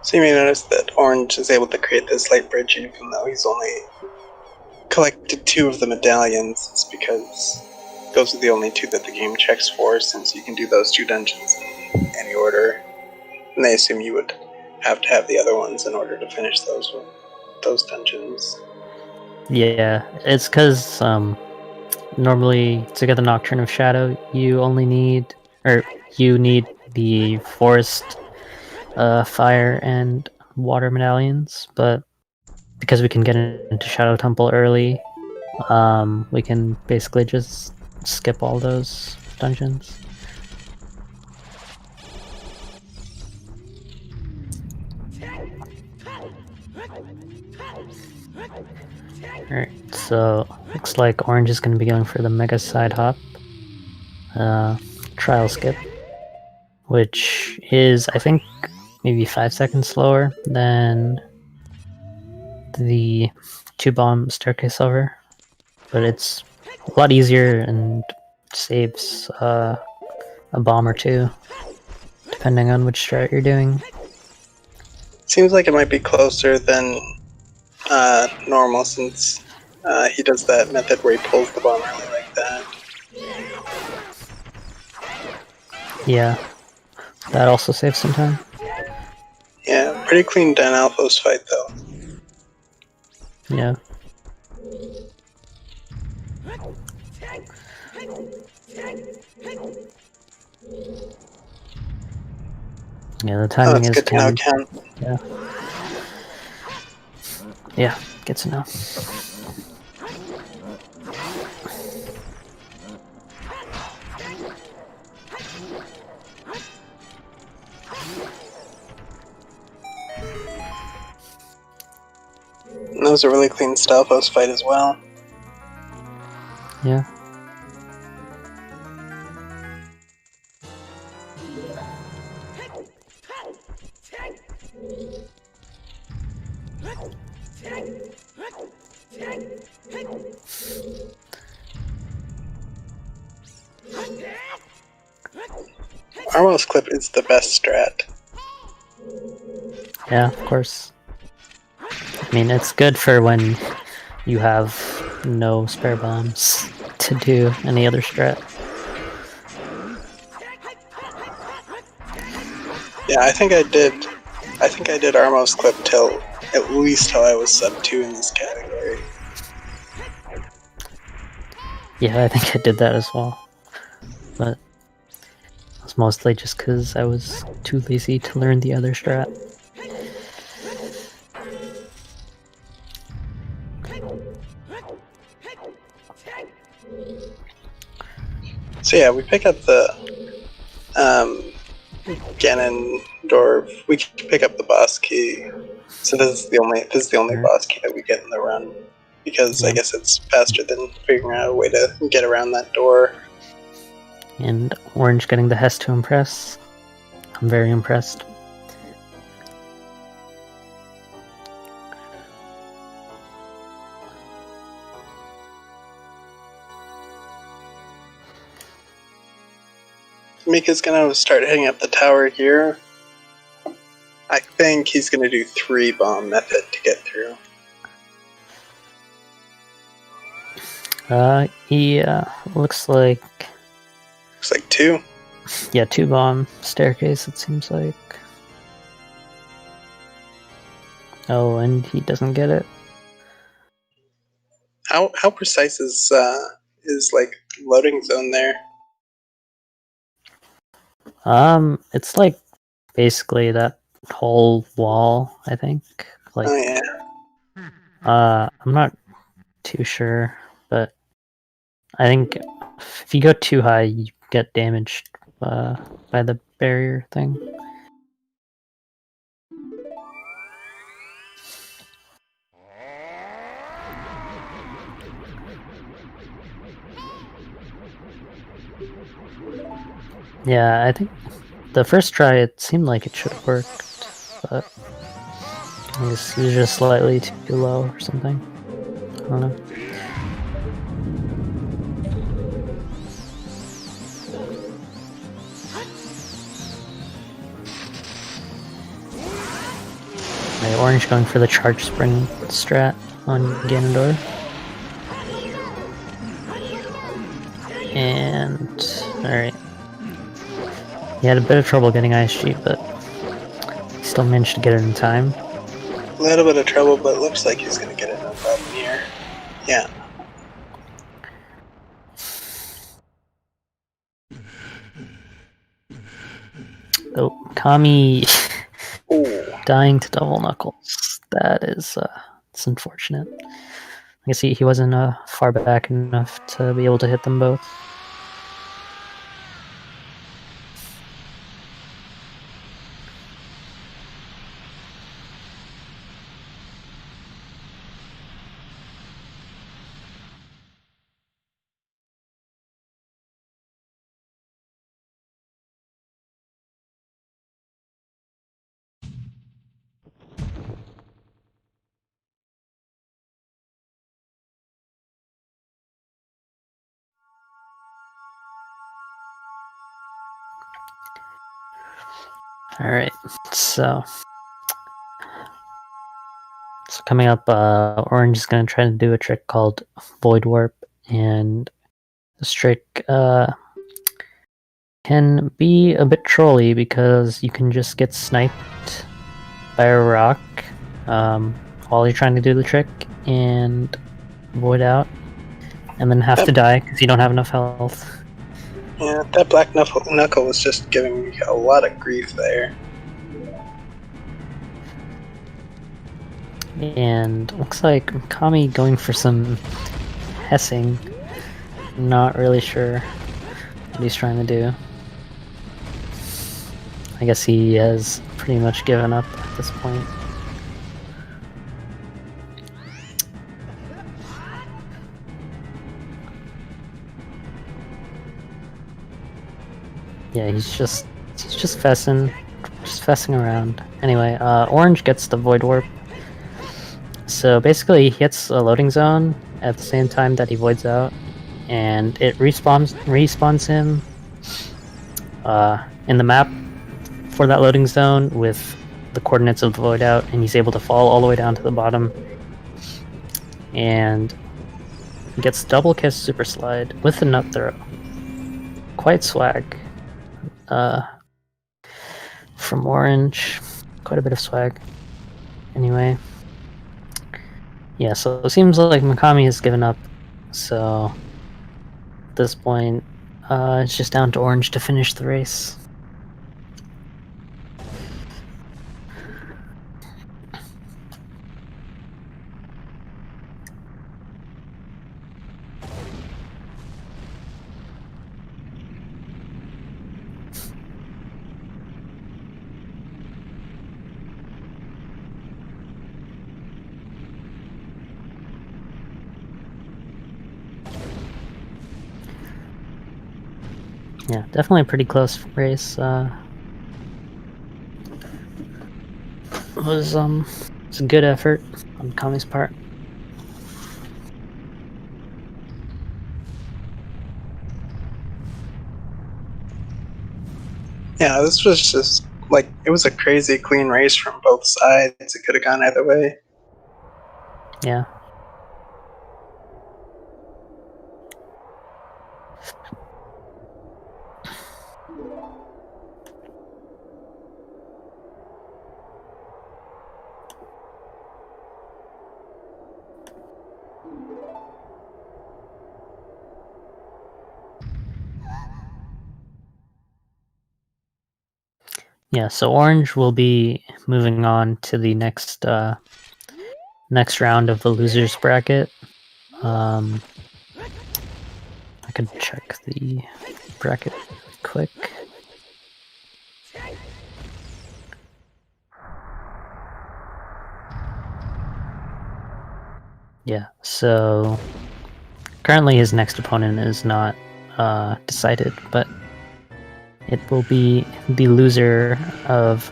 Speaker 3: So you may notice that Orange is able to create this light bridge even though he's only collected 2 of the medallions. It's because those are the only 2 that the game checks for, since you can do those 2 dungeons in any order. And they assume you would have to have the other ones in order to finish those dungeons.
Speaker 2: Yeah, it's because normally to get the Nocturne of Shadow, you need the forest, fire, and water medallions, but because we can get into Shadow Temple early, we can basically just skip all those dungeons. Alright, so looks like Orange is going to be going for the Mega Side Hop trial skip, which is, I think, maybe 5 seconds slower than the 2-bomb staircase over, but it's a lot easier and saves a bomb or 2, depending on which strat you're doing.
Speaker 3: Seems like it might be closer than normal, since he does that method where he pulls the bomb early like that.
Speaker 2: Yeah, that also saves some time.
Speaker 3: Yeah, pretty clean Dan Alphos fight though.
Speaker 2: Yeah. Yeah, the timing is
Speaker 3: good to know, Ken.
Speaker 2: Yeah. Yeah, good to know.
Speaker 3: And that was a really clean Stalfos fight as well.
Speaker 2: Yeah.
Speaker 3: Armos clip is the best strat.
Speaker 2: Yeah, of course. I mean, it's good for when you have no spare bombs to do any other strat.
Speaker 3: Yeah, I think I did Armos clip till at least till I was sub 2 in this category.
Speaker 2: Yeah, I think I did that as well. But it was mostly just because I was too lazy to learn the other strat.
Speaker 3: So yeah, we pick up the Ganondorf. We can pick up the boss key. So this is the only boss key that we get in the run, because I guess it's faster than figuring out a way to get around that door.
Speaker 2: And Orange getting the Hess to impress. I'm very impressed.
Speaker 3: Mika's gonna start hitting up the tower here. I think he's gonna do 3 bomb method to get through.
Speaker 2: He looks like,
Speaker 3: Looks like 2.
Speaker 2: yeah, 2 bomb staircase, it seems like. Oh, and he doesn't get it.
Speaker 3: How precise is like loading zone there?
Speaker 2: It's like basically that whole wall, I think. Like,
Speaker 3: Oh yeah.
Speaker 2: I'm not too sure, but I think if you go too high, you get damaged by the barrier thing. Yeah, I think the first try it seemed like it should have worked, but I guess it was just slightly too low or something. I don't know. Okay, Orange going for the charge spring strat on Ganondorf. And alright. He had a bit of trouble getting ISG, but he still managed to get it in time.
Speaker 3: A little bit of trouble, but it looks like he's gonna get it no problem here. Yeah.
Speaker 2: Oh, Kami
Speaker 3: Ooh.
Speaker 2: dying to double knuckles. That is, it's unfortunate. I guess he wasn't far back enough to be able to hit them both. Alright, so coming up, Orange is going to try to do a trick called Void Warp, and this trick can be a bit trolly because you can just get sniped by a rock while you're trying to do the trick and void out, and then have to die because you don't have enough health.
Speaker 3: Yeah, that black knuckle was just giving me a lot of grief there.
Speaker 2: And looks like Kami going for some hessing. Not really sure what he's trying to do. I guess he has pretty much given up at this point. Yeah, he's just fessing around. Anyway, Orange gets the Void Warp. So basically, he hits a loading zone at the same time that he voids out, and it respawns him in the map for that loading zone with the coordinates of the void out, and he's able to fall all the way down to the bottom. And he gets double kiss super slide with the nut throw. Quite swag. From Ohrange. Quite a bit of swag. Anyway. Yeah, so it seems like Mikami has given up. So at this point, it's just down to Ohrange to finish the race. Yeah, definitely a pretty close race. It was a good effort on Kami's part.
Speaker 3: Yeah, this was just like it was a crazy clean race from both sides. It could have gone either way.
Speaker 2: Yeah. Yeah, so Ohrange will be moving on to the next next round of the losers bracket. I could check the bracket quick. Yeah, so currently his next opponent is not decided, but it will be the loser of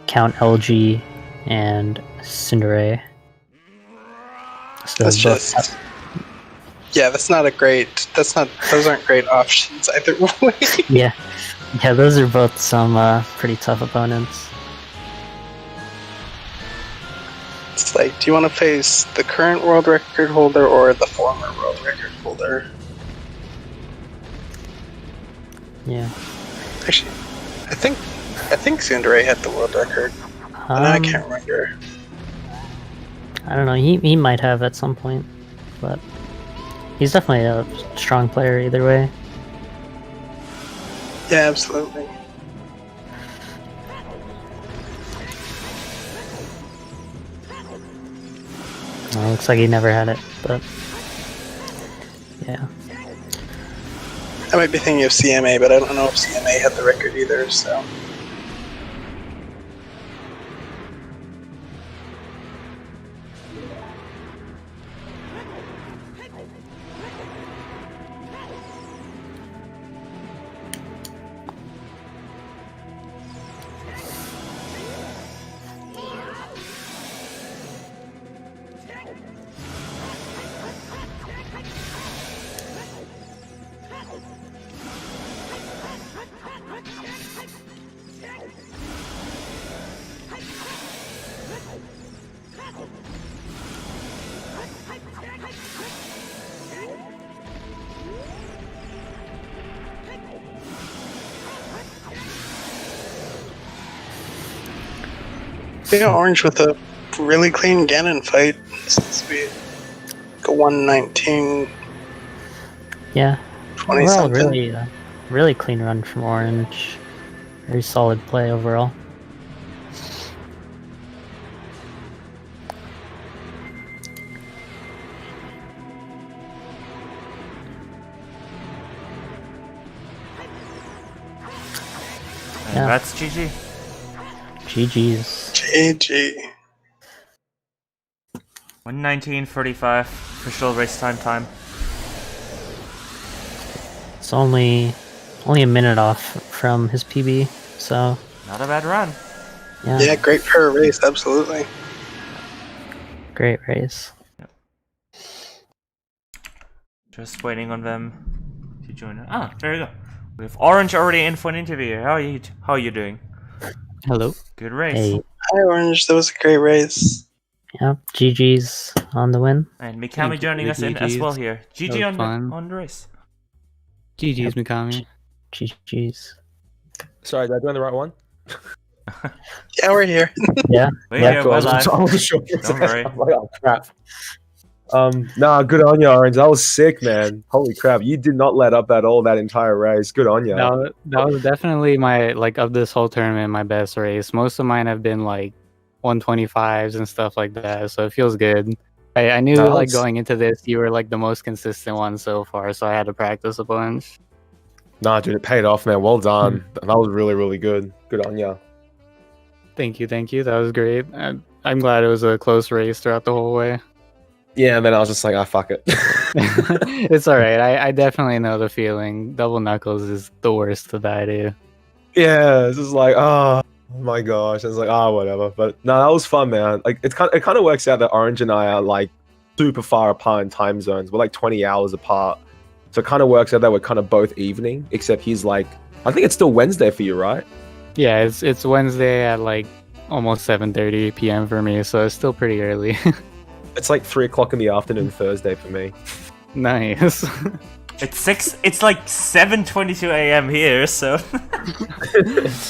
Speaker 2: Count LG and Cinderace. So
Speaker 3: That's
Speaker 2: both
Speaker 3: just yeah. That's not a great. That's not. Those aren't great options either way.
Speaker 2: yeah, those are both some pretty tough opponents.
Speaker 3: It's like, do you want to face the current world record holder or the former world record holder?
Speaker 2: Yeah.
Speaker 3: Actually, I think Cinderace had the world record. And I can't remember.
Speaker 2: I don't know. He might have at some point, but he's definitely a strong player either way.
Speaker 3: Yeah, absolutely.
Speaker 2: Well, looks like he never had it, but yeah.
Speaker 3: I might be thinking of CMA, but I don't know if CMA had the record either, so. Yeah, Ohrange with a really clean Ganon fight since we go 119.
Speaker 2: Yeah.
Speaker 3: 20
Speaker 2: overall,
Speaker 3: something.
Speaker 2: really clean run from Ohrange. Very solid play overall.
Speaker 1: And
Speaker 2: Yeah.
Speaker 1: that's GG.
Speaker 2: GG's.
Speaker 3: GG.
Speaker 1: 119.45 official race time.
Speaker 2: It's only a minute off from his PB, so
Speaker 1: Not a bad run.
Speaker 3: Yeah, great for a race, absolutely.
Speaker 2: Great race.
Speaker 1: Just waiting on them to join. Ah, there you go. We have Orange already in for an interview. How are you doing?
Speaker 2: Hello.
Speaker 1: Good race.
Speaker 2: Hey.
Speaker 3: Hi, Orange. That was a great race.
Speaker 2: Yeah, GG's on the win.
Speaker 1: And Mikami
Speaker 4: Thank you
Speaker 1: joining
Speaker 4: for
Speaker 1: us
Speaker 4: the
Speaker 1: in as
Speaker 4: GGs.
Speaker 1: well here. GG
Speaker 4: was
Speaker 1: on
Speaker 4: fun.
Speaker 1: the race.
Speaker 4: GG's, Mikami.
Speaker 2: GG's.
Speaker 5: Sorry, did I do the right one?
Speaker 3: Yeah, we're here.
Speaker 2: Yeah.
Speaker 1: We're
Speaker 2: Yeah,
Speaker 1: here,
Speaker 5: Cool,
Speaker 1: we're
Speaker 5: I wasn't-
Speaker 1: live.
Speaker 5: I wasn't sure.
Speaker 1: Don't worry.
Speaker 5: I'm like, oh crap. Nah, good on you, Orange. That was sick, man. Holy crap, you did not let up at all that entire race. Good on you.
Speaker 4: That was definitely my, like, of this whole tournament, my best race. Most of mine have been, like, 125s and stuff like that, so it feels good. I knew,
Speaker 5: No,
Speaker 4: like,
Speaker 5: it's-
Speaker 4: going into this, you were, like, the most consistent one so far, so I had to practice a bunch.
Speaker 5: Nah, dude, it paid off, man. Well done. That was really, really good. Good on you.
Speaker 4: Thank you. That was great. I'm glad it was a close race throughout the whole way.
Speaker 5: Yeah, and then I was just like, ah, fuck it.
Speaker 4: It's alright. I definitely know the feeling. Double knuckles is the worst to die to.
Speaker 5: Yeah, it's just like, oh my gosh. It's like, whatever. But no, that was fun, man. Like, it kind of works out that Orange and I are like super far apart in time zones. We're like 20 hours apart. So it kind of works out that we're kind of both evening, except he's like, I think it's still Wednesday for you, right?
Speaker 4: Yeah, it's Wednesday at like almost 7:30 p.m. for me, so it's still pretty early.
Speaker 5: It's like 3 o'clock in the afternoon Thursday for me.
Speaker 4: Nice.
Speaker 1: It's like 7:22 a.m. here, so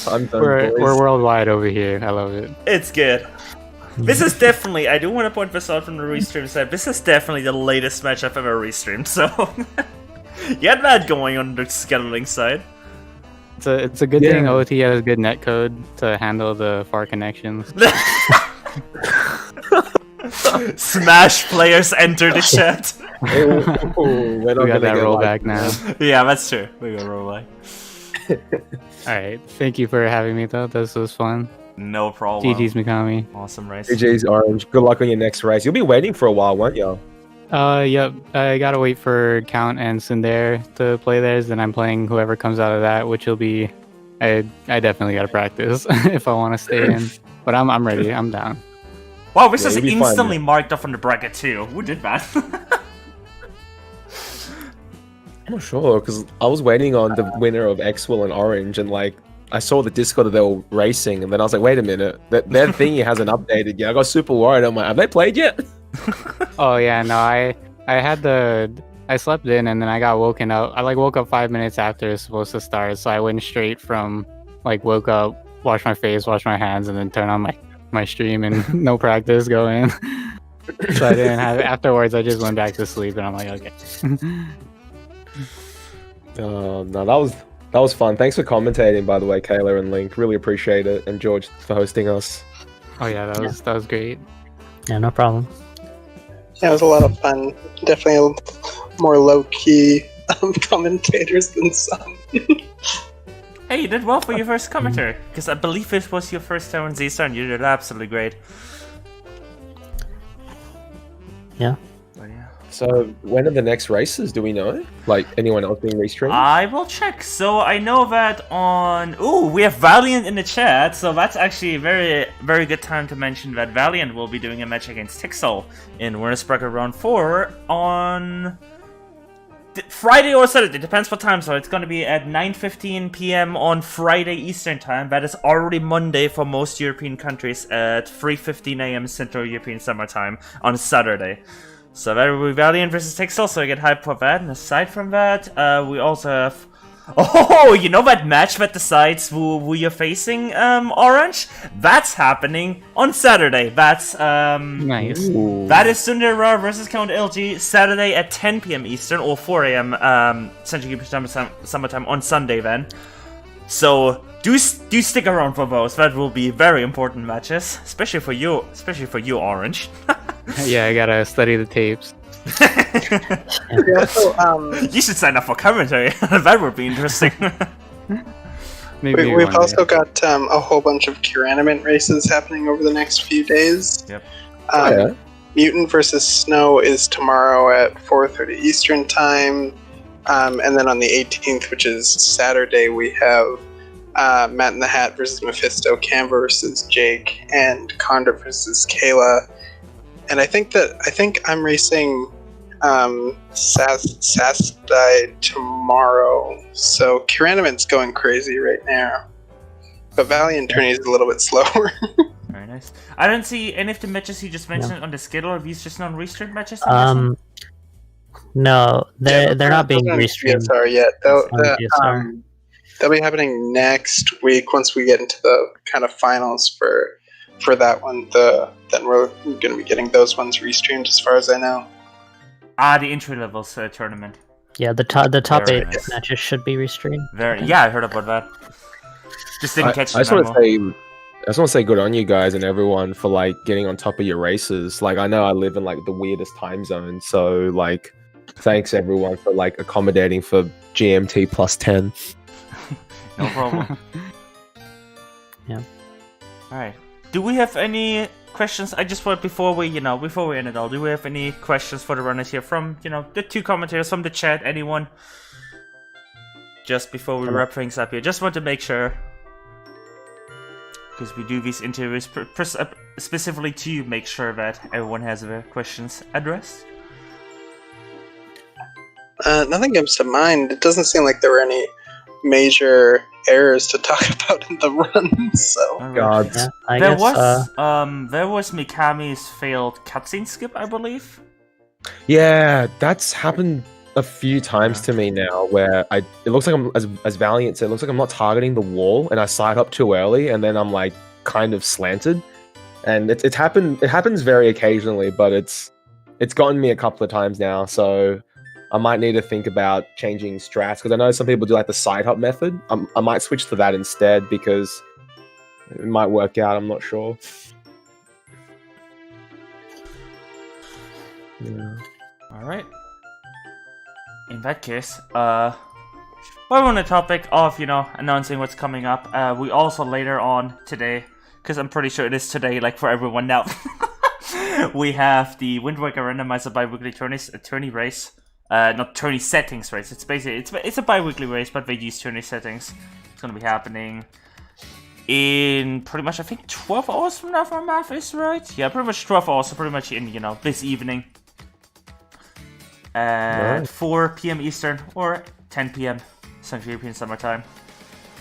Speaker 5: I'm done,
Speaker 4: We're
Speaker 5: boys.
Speaker 4: worldwide over here. I love it.
Speaker 1: it's good. This is definitely, I do want to point this out from the restream side, this is definitely the latest match I've ever restreamed, so you had that going on the scheduling side.
Speaker 4: It's a good
Speaker 5: Yeah.
Speaker 4: thing OT has good netcode to handle the far connections.
Speaker 1: Smash players enter the chat.
Speaker 5: We're not
Speaker 4: We got
Speaker 5: gonna
Speaker 4: that
Speaker 5: get
Speaker 4: rollback
Speaker 5: like-
Speaker 4: now.
Speaker 1: Yeah, that's true. We got roll back.
Speaker 4: Alright, thank you for having me though. This was fun.
Speaker 1: No problem.
Speaker 4: GG's Mikami.
Speaker 1: Awesome race.
Speaker 5: GG's Orange. Good luck on your next race. You'll be waiting for a while, won't you?
Speaker 4: Yep. I gotta wait for Count and Sundar to play theirs, then I'm playing whoever comes out of that, which will be I definitely gotta practice if I wanna stay in. But I'm ready, I'm down.
Speaker 1: Wow, this
Speaker 5: Yeah,
Speaker 1: is
Speaker 5: you'll be fine,
Speaker 1: instantly
Speaker 5: man.
Speaker 1: marked off on the bracket too. Who did that?
Speaker 5: I'm not sure, because I was waiting on the winner of Xwell and Orange, and like, I saw the Discord that they were racing, and then I was like, wait a minute, their thingy hasn't updated yet. I got super worried. I'm like, have they played yet?
Speaker 4: Oh yeah, no, I slept in and then I got woken up. I like woke up 5 minutes after it's supposed to start, so I went straight from like woke up, wash my face, wash my hands, and then turn on my stream and no practice go in. So I didn't have afterwards. I just went back to sleep and I'm like, okay.
Speaker 5: No, that was fun. Thanks for commentating, by the way, Kayla and Link. Really appreciate it, and George for hosting us.
Speaker 4: Oh yeah, that was great.
Speaker 2: Yeah, no problem.
Speaker 3: Yeah, it was a lot of fun. Definitely more low-key commentators than some.
Speaker 1: Hey, you did well for your first commentary, because I believe it was your first time on Z-Star and you did absolutely great.
Speaker 2: Yeah.
Speaker 1: But yeah.
Speaker 5: So, when are the next races? Do we know? Like, anyone else being restreamed?
Speaker 1: I will check. So I know that on... Ooh, we have Valiant in the chat, so that's actually a very, very good time to mention that Valiant will be doing a match against Tixel in Winners Bracket Round 4 on... Friday or Saturday, depends what time, so it's going to be at 9:15 p.m. on Friday Eastern Time. That is already Monday for most European countries at 3:15 a.m. Central European Summer Time on Saturday. So that will be Valiant versus Tixel, so I get hyped for that. And aside from that, we also have... Oh, you know that match that decides who you're facing, Orange? That's happening on Saturday. That's,
Speaker 4: Nice.
Speaker 5: Ooh.
Speaker 1: that is Sundar versus Count LG, Saturday at 10 p.m. Eastern, or 4 a.m. Central European Summertime on Sunday then. So, do stick around for those. That will be very important matches, especially for you, Orange.
Speaker 4: Yeah, I gotta study the tapes.
Speaker 3: We also,
Speaker 1: You should sign up for commentary. That would be interesting.
Speaker 4: Maybe
Speaker 3: we've
Speaker 4: one
Speaker 3: also
Speaker 4: day.
Speaker 3: got a whole bunch of Curanimate races happening over the next few days.
Speaker 1: Yep.
Speaker 5: Yeah.
Speaker 3: Mutant versus Snow is tomorrow at 4:30 Eastern Time. And then on the 18th, which is Saturday, we have Matt in the Hat versus Mephisto, Cam versus Jake, and Condor versus Kayla. And I think I'm racing Sass died tomorrow, so Kiranament's going crazy right now. But Valiant Tourney is a little bit slower.
Speaker 1: Very nice. I don't see any of the matches you just mentioned on the schedule. Are these just non-restreamed matches?
Speaker 2: No, they're not being restreamed.
Speaker 3: GSR yet.
Speaker 2: GSR.
Speaker 3: They'll be happening next week once we get into the kind of finals for that one. Then we're going to be getting those ones restreamed, as far as I know.
Speaker 1: The entry levels tournament.
Speaker 2: Yeah, the top
Speaker 1: Very
Speaker 2: 8
Speaker 1: nice.
Speaker 2: matches should be restreamed.
Speaker 1: Yeah, I heard about that. Just didn't catch
Speaker 5: I
Speaker 1: the
Speaker 5: just want
Speaker 1: memo.
Speaker 5: to say good on you guys and everyone for like getting on top of your races. Like I know I live in like the weirdest time zone, so like thanks everyone for like accommodating for GMT plus 10.
Speaker 1: No problem.
Speaker 2: Yeah.
Speaker 1: Alright. Do we have any questions? I just thought before we end it all, do we have any questions for the runners here from, the two commentators, from the chat, anyone? Just before we wrap things up here. Just want to make sure. Because we do these interviews specifically to make sure that everyone has their questions addressed.
Speaker 3: Nothing comes to mind. It doesn't seem like there were any major errors to talk about in the run, so...
Speaker 1: Alright.
Speaker 5: God.
Speaker 2: Yeah, I
Speaker 1: There
Speaker 2: guess,
Speaker 1: was Mikami's failed cutscene skip, I believe.
Speaker 5: Yeah, that's happened a few times to me now where it looks like I'm as Valiant said, it looks like I'm not targeting the wall and I side up too early and then I'm like kind of slanted. And it happens very occasionally, but it's gotten me a couple of times now, so I might need to think about changing strats because I know some people do like the side hop method. I might switch to that instead because it might work out, I'm not sure. Yeah.
Speaker 1: Alright. In that case, while we're on the topic of, announcing what's coming up, we also later on today, because I'm pretty sure it is today, like for everyone now, we have the Wind Waker Randomizer bi-weekly tourney race. Not tourney settings race, it's basically, it's a bi-weekly race, but they use tourney settings. It's gonna be happening in pretty much, I think, 12 hours from now, if my math is right. Yeah, pretty much 12 hours, so pretty much in, this evening. At 4 p.m. Eastern or 10 p.m. Central European Summer Time.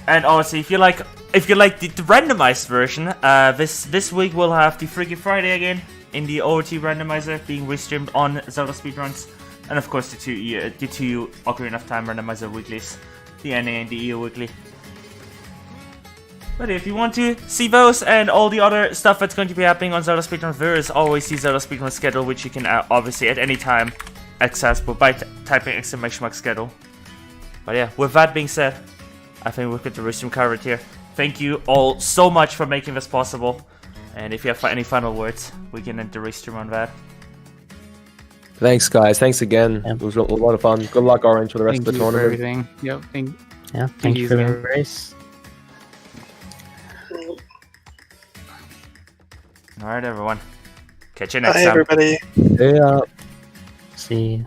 Speaker 1: And obviously, if you like the randomized version, this week we'll have the Freaky Friday again in the OoT randomizer being restreamed on ZeldaSpeedRuns, and of course the two Ocarina of Time randomizer weeklies, the NA and the EO weekly. But if you want to see those and all the other stuff that's going to be happening on Zelda Speedrun, there is always the Zelda Speedrun schedule, which you can obviously at any time accessible by typing !schedule. But yeah, with that being said, I think we've got the restream covered here. Thank you all so much for making this possible. And if you have any final words, we can end the restream on that.
Speaker 5: Thanks, guys. Thanks again.
Speaker 2: Yeah.
Speaker 5: It was a lot of fun. Good luck, Orange, for the rest
Speaker 4: Thank
Speaker 5: of the
Speaker 4: you for
Speaker 5: tournament.
Speaker 4: everything. Yep.
Speaker 2: thank you for the
Speaker 4: again.
Speaker 2: race.
Speaker 1: Alright, everyone. Catch you next
Speaker 3: Bye,
Speaker 1: time.
Speaker 3: everybody.
Speaker 5: Yeah.
Speaker 2: See you.